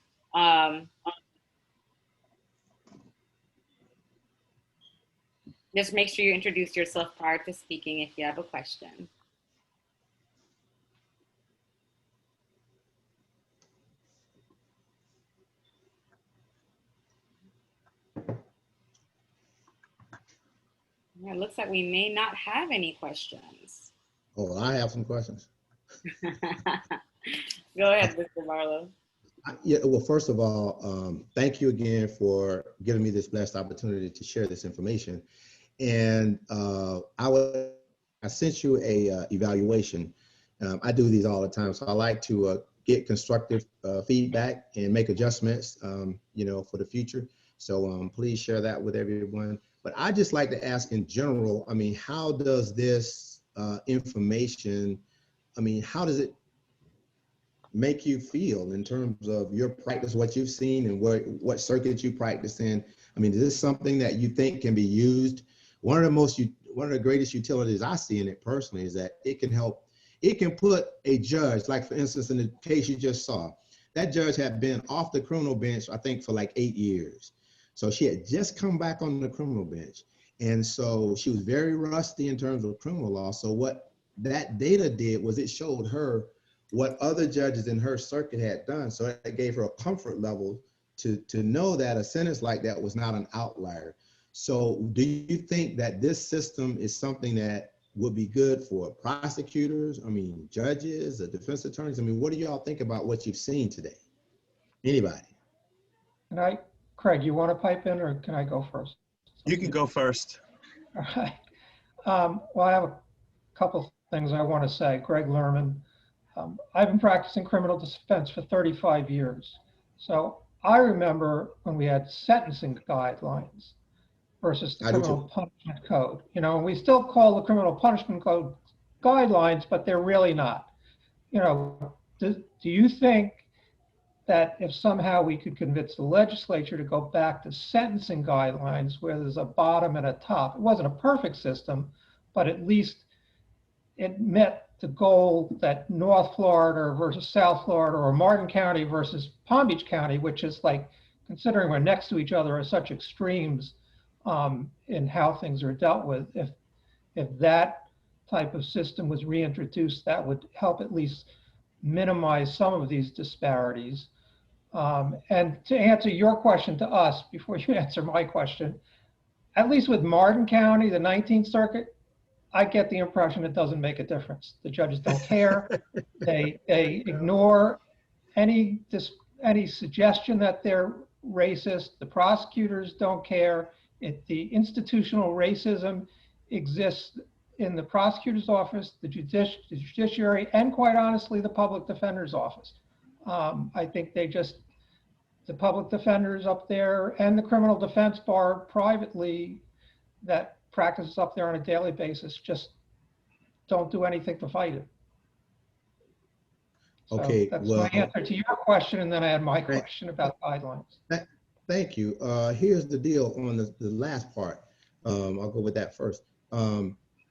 Just make sure you introduce yourself prior to speaking if you have a question. It looks like we may not have any questions. Oh, I have some questions. Go ahead, Mr. Barlow. Yeah, well, first of all, thank you again for giving me this blessed opportunity to share this information. And I sent you a evaluation. I do these all the time, so I like to get constructive feedback and make adjustments, you know, for the future. So please share that with everyone. But I just like to ask in general, I mean, how does this information, I mean, how does it make you feel in terms of your practice, what you've seen and what circuits you practice in? I mean, is this something that you think can be used? One of the greatest utilities I see in it personally is that it can help, it can put a judge, like for instance, in the case you just saw, that judge had been off the criminal bench, I think for like 8 years. So she had just come back on the criminal bench. And so she was very rusty in terms of criminal law. So what that data did was it showed her what other judges in her circuit had done. So it gave her a comfort level to know that a sentence like that was not an outlier. So do you think that this system is something that would be good for prosecutors, I mean, judges, or defense attorneys? I mean, what do y'all think about what you've seen today? Anybody? Craig, you want to pipe in or can I go first? You can go first. All right. Well, I have a couple things I want to say. Greg Lerman, I've been practicing criminal defense for 35 years. So I remember when we had sentencing guidelines versus the I do criminal too. punishment code. You know, and we still call the criminal punishment code guidelines, but they're really not. You know, do you think that if somehow we could convince the legislature to go back to sentencing guidelines where there's a bottom and a top, it wasn't a perfect system, but at least it met the goal that North Florida versus South Florida or Martin County versus Palm Beach County, which is like, considering we're next to each other, are such extremes in how things are dealt with. If that type of system was reintroduced, that would help at least minimize some of these disparities. And to answer your question to us, before you answer my question, at least with Martin County, the 19th Circuit, I get the impression it doesn't make a difference. The judges don't care. They ignore any suggestion that they're racist. The prosecutors don't care. The institutional racism exists in the prosecutor's office, the judiciary, and quite honestly, the public defender's office. I think the public defenders up there and the criminal defense bar privately that practices up there on a daily basis just don't do anything to fight it. So Okay, that's well, my answer to your question, and then I had my question about guidelines. Thank you. Here's the deal on the last part. I'll go with that first.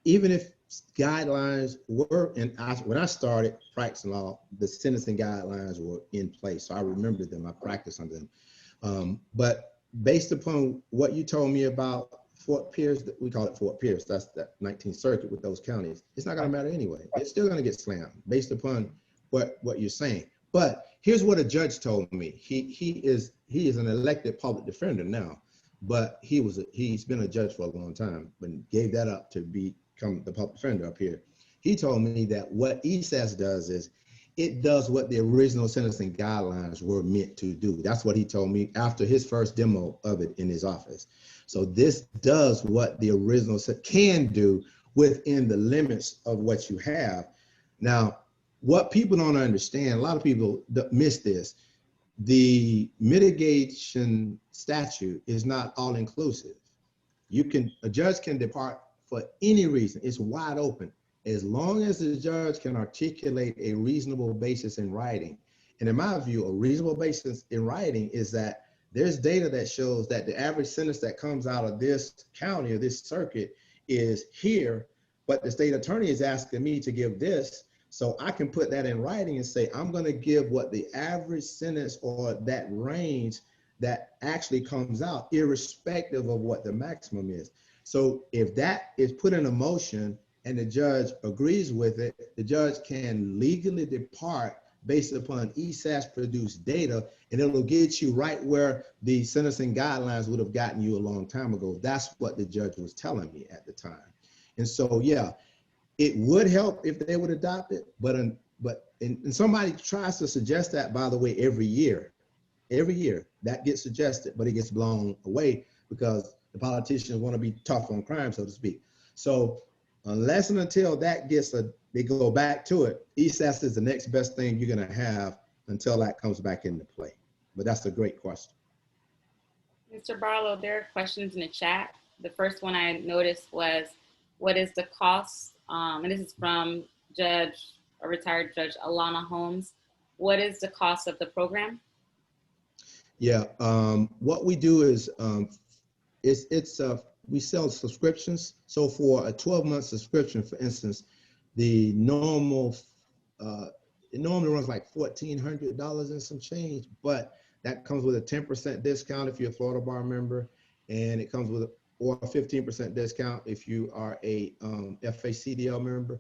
Even if guidelines were when I started practicing law, the sentencing guidelines were in place. So I remember them, I practiced on them. But based upon what you told me about Fort Pierce, we call it Fort Pierce, that's the 19th Circuit with those counties, it's not gonna matter anyway. It's still gonna get slammed based upon what you're saying. But here's what a judge told me. He is an elected public defender now, but he's been a judge for a long time, but gave that up to become the public defender up here. He told me that what ESAS does is it does what the original sentencing guidelines were meant to do. That's what he told me after his first demo of it in his office. So this does what the original can do within the limits of what you have. Now, what people don't understand, a lot of people miss this. The mitigation statute is not all inclusive. A judge can depart for any reason. It's wide open. As long as the judge can articulate a reasonable basis in writing. And in my view, a reasonable basis in writing is that there's data that shows that the average sentence that comes out of this county or this circuit is here, but the state attorney is asking me to give this. So I can put that in writing and say, I'm going to give what the average sentence or that range that actually comes out, irrespective of what the maximum is. So if that is put in a motion and the judge agrees with it, the judge can legally depart based upon ESAS produced data, and it'll get you right where the sentencing guidelines would have gotten you a long time ago. That's what the judge was telling me at the time. And so, yeah, it would help if they would adopt it, but somebody tries to suggest that, by the way, every year that gets suggested, but it gets blown away because the politicians want to be tough on crime, so to speak. So unless and until that they go back to it, ESAS is the next best thing you're going to have until that comes back into play. But that's a great question. Mr. Barlow, there are questions in the chat. The first one I noticed was, what is the cost? And this is from retired Judge Alana Holmes. What is the cost of the program? Yeah, what we do is we sell subscriptions. So for a 12-month subscription, for instance, it normally runs like $1,400 and some change, but that comes with a 10% discount if you're a Florida Bar member, and it comes with or a 15% discount if you are a FACDL member.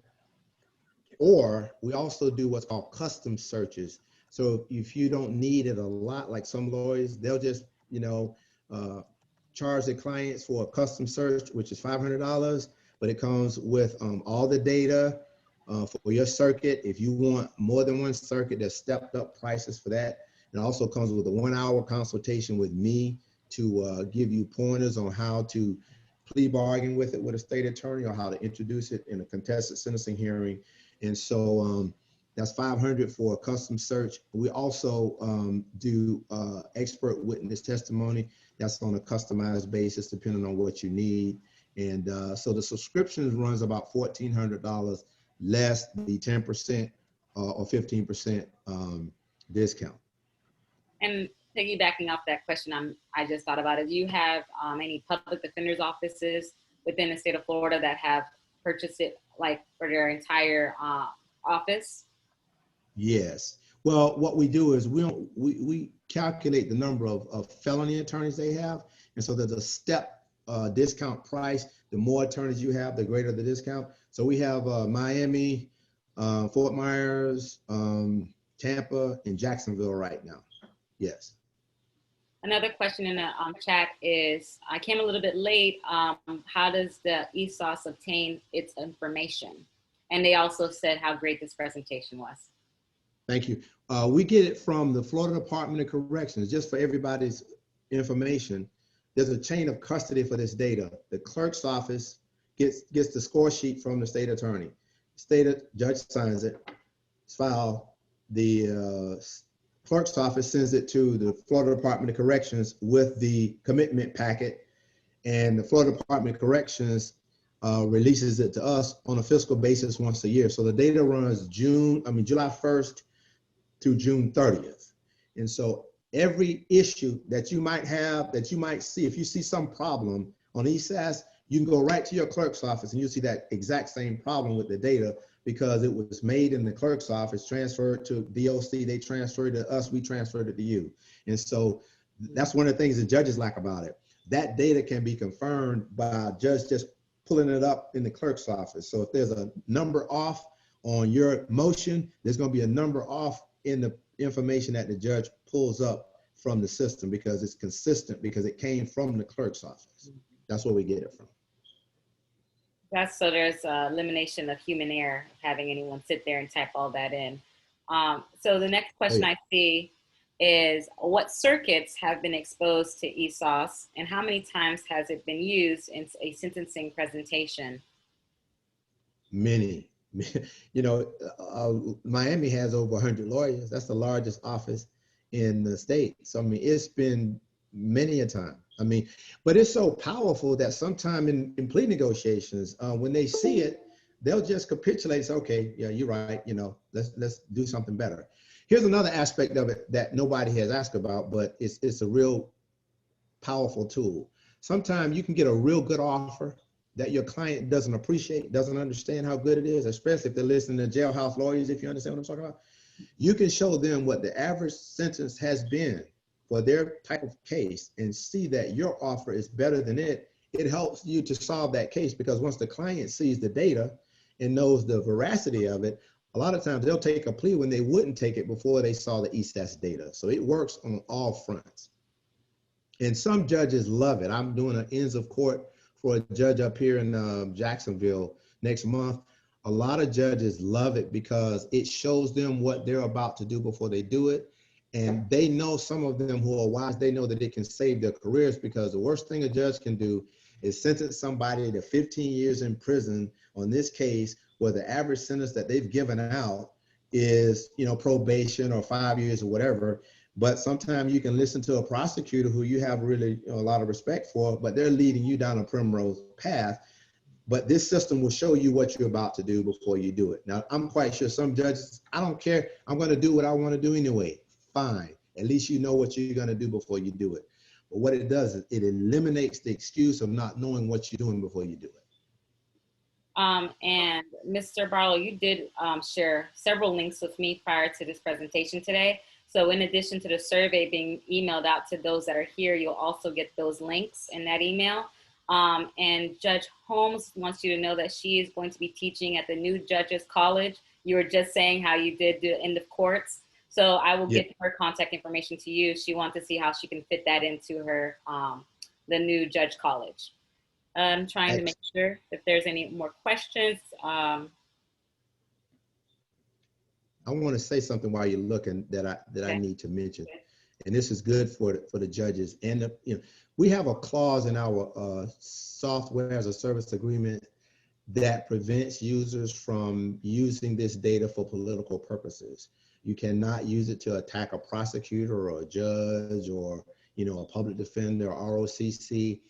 Or we also do what's called custom searches. So if you don't need it a lot, like some lawyers, they'll just, charge their clients for a custom search, which is $500, but it comes with all the data for your circuit. If you want more than one circuit, there's stepped up prices for that. It also comes with a 1-hour consultation with me to give you pointers on how to plea bargain with it with a state attorney or how to introduce it in a contested sentencing hearing. And so That's 500 for a custom search. We also do expert witness testimony. That's on a customized basis, depending on what you need. And so the subscription runs about $1,400 less the 10% or 15% discount. And piggybacking off that question, I just thought about it. Do you have any public defender's offices within the state of Florida that have purchased it like for their entire office? Yes. Well, what we do is we calculate the number of felony attorneys they have. And so there's a step discount price. The more attorneys you have, the greater the discount. So we have Miami, Fort Myers, Tampa, and Jacksonville right now. Yes. Another question in the chat is, I came a little bit late. How does the ESOS obtain its information? And they also said how great this presentation was. Thank you. We get it from the Florida Department of Corrections. Just for everybody's information, there's a chain of custody for this data. The clerk's office gets the score sheet from the state attorney. State judge signs it, it's filed. The clerk's office sends it to the Florida Department of Corrections with the commitment packet, and the Florida Department of Corrections releases it to us on a fiscal basis once a year. So the data runs July 1st through June 30th. And so every issue that you might have, that you might see, if you see some problem on ESAS, you can go right to your clerk's office and you'll see that exact same problem with the data, because it was made in the clerk's office, transferred to DOC, they transferred it to us, we transferred it to you. And so that's one of the things the judges like about it. That data can be confirmed by a judge just pulling it up in the clerk's office. So if there's a number off on your motion, there's going to be a number off in the information that the judge pulls up from the system, because it's consistent, because it came from the clerk's office. That's where we get it from. That's so there's elimination of human error, having anyone sit there and type all that in. So the next question I see is, what circuits have been exposed to ESOS, and how many times has it been used in a sentencing presentation? Many. You know, Miami has over 100 lawyers. That's the largest office in the state. So, I mean, it's been many a time. I mean, but it's so powerful that sometime in plea negotiations, when they see it, they'll just capitulate and say, okay, yeah, you're right. You know, let's do something better. Here's another aspect of it that nobody has asked about, but it's a real powerful tool. Sometimes you can get a real good offer that your client doesn't appreciate, doesn't understand how good it is, especially if they're listening to jailhouse lawyers, if you understand what I'm talking about. You can show them what the average sentence has been for their type of case and see that your offer is better than it. It helps you to solve that case, because once the client sees the data and knows the veracity of it, a lot of times they'll take a plea when they wouldn't take it before they saw the ESAS data. So it works on all fronts. And some judges love it. I'm doing an ends of court for a judge up here in Jacksonville next month. A lot of judges love it because it shows them what they're about to do before they do it. And they know, some of them who are wise, they know that it can save their careers, because the worst thing a judge can do is sentence somebody to 15 years in prison on this case, where the average sentence that they've given out is, you know, probation or 5 years or whatever. But sometimes you can listen to a prosecutor who you have really a lot of respect for, but they're leading you down a primrose path. But this system will show you what you're about to do before you do it. Now, I'm quite sure some judges, I don't care, I'm going to do what I want to do anyway. Fine. At least you know what you're going to do before you do it. But what it does is it eliminates the excuse of not knowing what you're doing before you do it. And Mr. Barlow, you did share several links with me prior to this presentation today. So in addition to the survey being emailed out to those that are here, you'll also get those links in that email. And Judge Holmes wants you to know that she is going to be teaching at the new Judges College. You were just saying how you did the end of courts. So I will get her contact information to you. She wants to see how she can fit that into her, the new Judge College. I'm trying to make sure if there's any more questions. I want to say something while you're looking that I need to mention, and this is good for the judges. And we have a clause in our software as a service agreement that prevents users from using this data for political purposes. You cannot use it to attack a prosecutor or a judge or, you know, a public defender or ROCC.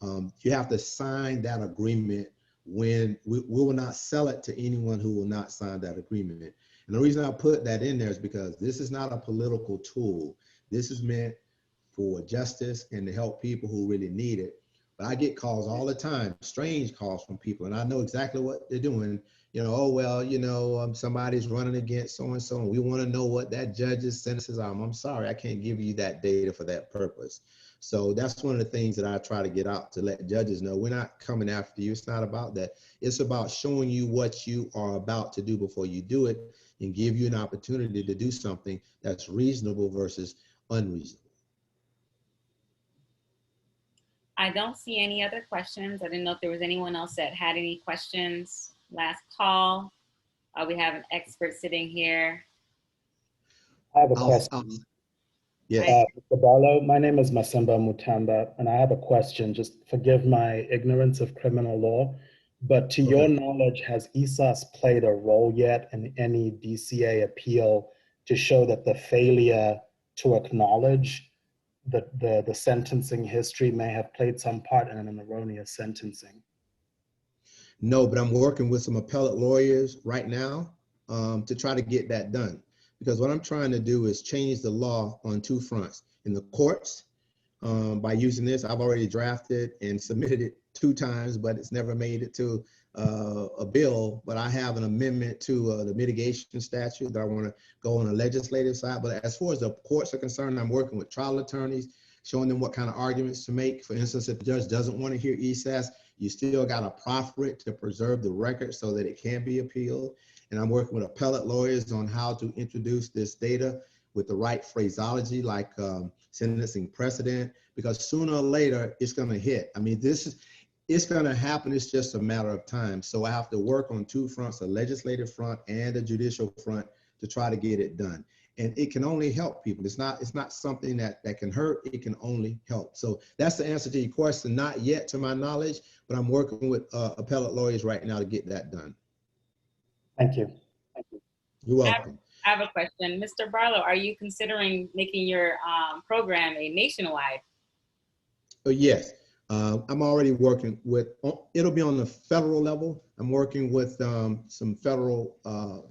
You have to sign that agreement. When we will not sell it to anyone who will not sign that agreement. And the reason I put that in there is because this is not a political tool. This is meant for justice and to help people who really need it. But I get calls all the time, strange calls from people, and I know exactly what they're doing. You know, oh, well, you know, somebody's running against so-and-so, and we want to know what that judge's sentences are. I'm sorry, I can't give you that data for that purpose. So that's one of the things that I try to get out to let judges know. We're not coming after you. It's not about that. It's about showing you what you are about to do before you do it and give you an opportunity to do something that's reasonable versus unreasonable. I don't see any other questions. I didn't know if there was anyone else that had any questions. Last call. We have an expert sitting here. I have a question. Yes. Mr. Barlow, my name is Masimba Mutamba, and I have a question. Just forgive my ignorance of criminal law, but to your knowledge, has ESAS played a role yet in any DCA appeal to show that the failure to acknowledge the sentencing history may have played some part in an erroneous sentencing? No, but I'm working with some appellate lawyers right now to try to get that done. Because what I'm trying to do is change the law on two fronts. In the courts, by using this, I've already drafted and submitted it 2 times, but it's never made it to a bill. But I have an amendment to the mitigation statute that I want to go on the legislative side. But as far as the courts are concerned, I'm working with trial attorneys, showing them what kind of arguments to make. For instance, if the judge doesn't want to hear ESAS, you still got to proffer it to preserve the record so that it can be appealed. And I'm working with appellate lawyers on how to introduce this data with the right phraseology, like sentencing precedent, because sooner or later it's going to hit. I mean, it's going to happen. It's just a matter of time. So I have to work on 2 fronts, a legislative front and a judicial front, to try to get it done. And it can only help people. It's not something that can hurt. It can only help. So that's the answer to your question. Not yet, to my knowledge, but I'm working with appellate lawyers right now to get that done. Thank you. You're welcome. I have a question. Mr. Barlow, are you considering making your program a nationwide? Yes. I'm already working with, it'll be on the federal level. I'm working with some federal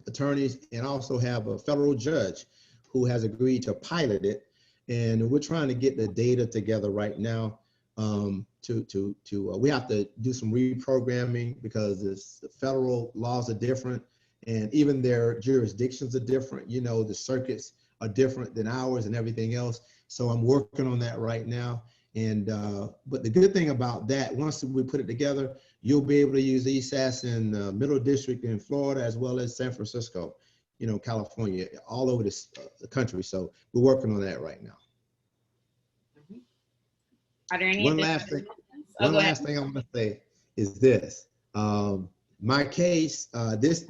attorneys, and also have a federal judge who has agreed to pilot it. And we're trying to get the data together right now. We have to do some reprogramming because the federal laws are different, and even their jurisdictions are different. You know, the circuits are different than ours and everything else. So I'm working on that right now. And but the good thing about that, once we put it together, you'll be able to use ESAS in the Middle District in Florida, as well as San Francisco, you know, California, all over the country. So we're working on that right now. Are there any one last thing I want to say is this. My case, this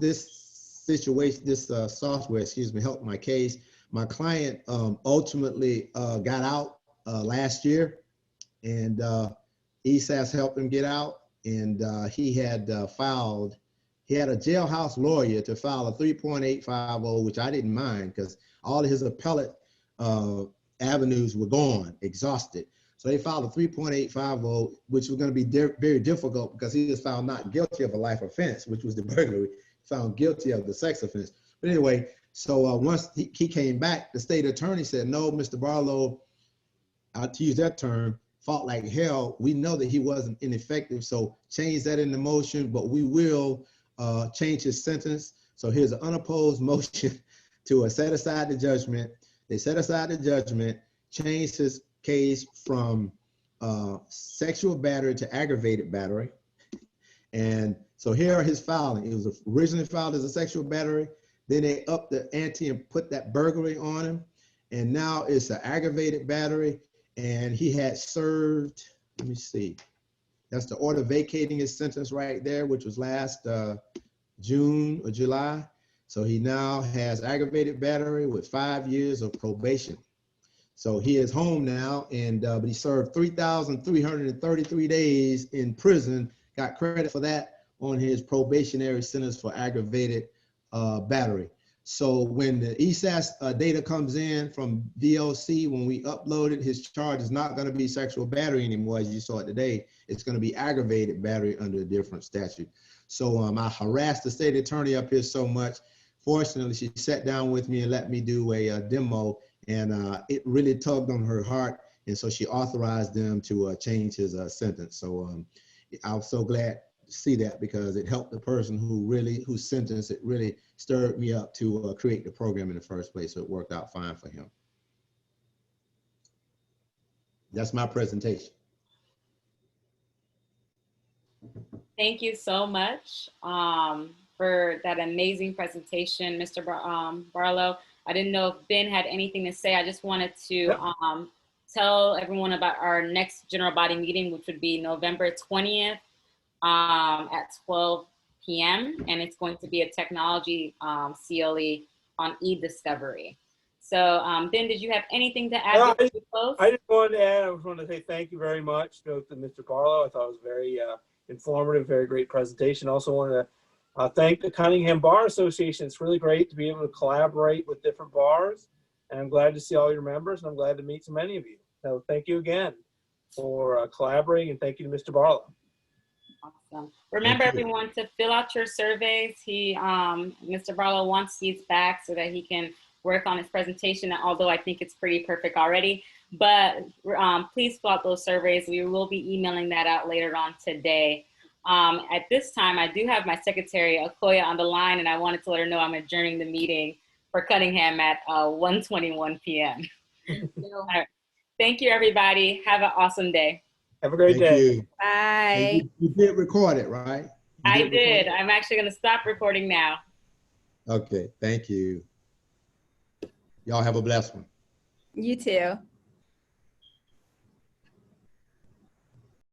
situation, this software, excuse me, helped my case. My client ultimately got out last year, and ESAS helped him get out. And he had a jailhouse lawyer to file a 3.850, which I didn't mind because all of his appellate avenues were gone, exhausted. So they filed a 3.850, which was going to be very difficult because he was found not guilty of a life offense, which was the burglary, found guilty of the sex offense. But anyway, so once he came back, the state attorney said, no, Mr. Barlow, to use that term, fought like hell. We know that he wasn't ineffective, so change that into motion, but we will change his sentence. So here's an unopposed motion to set aside the judgment. They set aside the judgment, changed his case from sexual battery to aggravated battery. And so here are his filing. It was originally filed as a sexual battery. Then they upped the ante and put that burglary on him. And now it's an aggravated battery. And he had served, let me see, that's the order vacating his sentence right there, which was last June or July. So he now has aggravated battery with 5 years of probation. So he is home now, and but he served 3,333 days in prison, got credit for that on his probationary sentence for aggravated battery. So when the ESAS data comes in from VLC, when we upload it, his charge is not going to be sexual battery anymore, as you saw it today. It's going to be aggravated battery under a different statute. So I harassed the state attorney up here so much. Fortunately, she sat down with me and let me do a demo, and it really tugged on her heart. And so she authorized them to change his sentence. So I was so glad to see that, because it helped the person whose sentence it really stirred me up to create the program in the first place. So it worked out fine for him. That's my presentation. Thank you so much for that amazing presentation, Mr. Barlow. I didn't know if Ben had anything to say. I just wanted to tell everyone about our next general body meeting, which would be November 20th at 12 p.m. And it's going to be a technology CLE on e-discovery. So Ben, did you have anything to add? I just wanted to add, I just wanted to say thank you very much to Mr. Barlow. I thought it was very informative, very great presentation. Also wanted to thank the Cunningham Bar Association. It's really great to be able to collaborate with different bars. And I'm glad to see all your members, and I'm glad to meet so many of you. So thank you again for collaborating, and thank you to Mr. Barlow. Awesome. Remember, everyone, to fill out your surveys. Mr. Barlow wants these back so that he can work on his presentation, although I think it's pretty perfect already. But please fill out those surveys. We will be emailing that out later on today. At this time, I do have my secretary, Okoya, on the line, and I wanted to let her know I'm adjourning the meeting for Cunningham at 1:21 p.m. All right. Thank you, everybody. Have an awesome day. Have a great day. Bye. You did record it, right? I did. I'm actually going to stop recording now. Okay, thank you. Y'all have a blessed one. You too.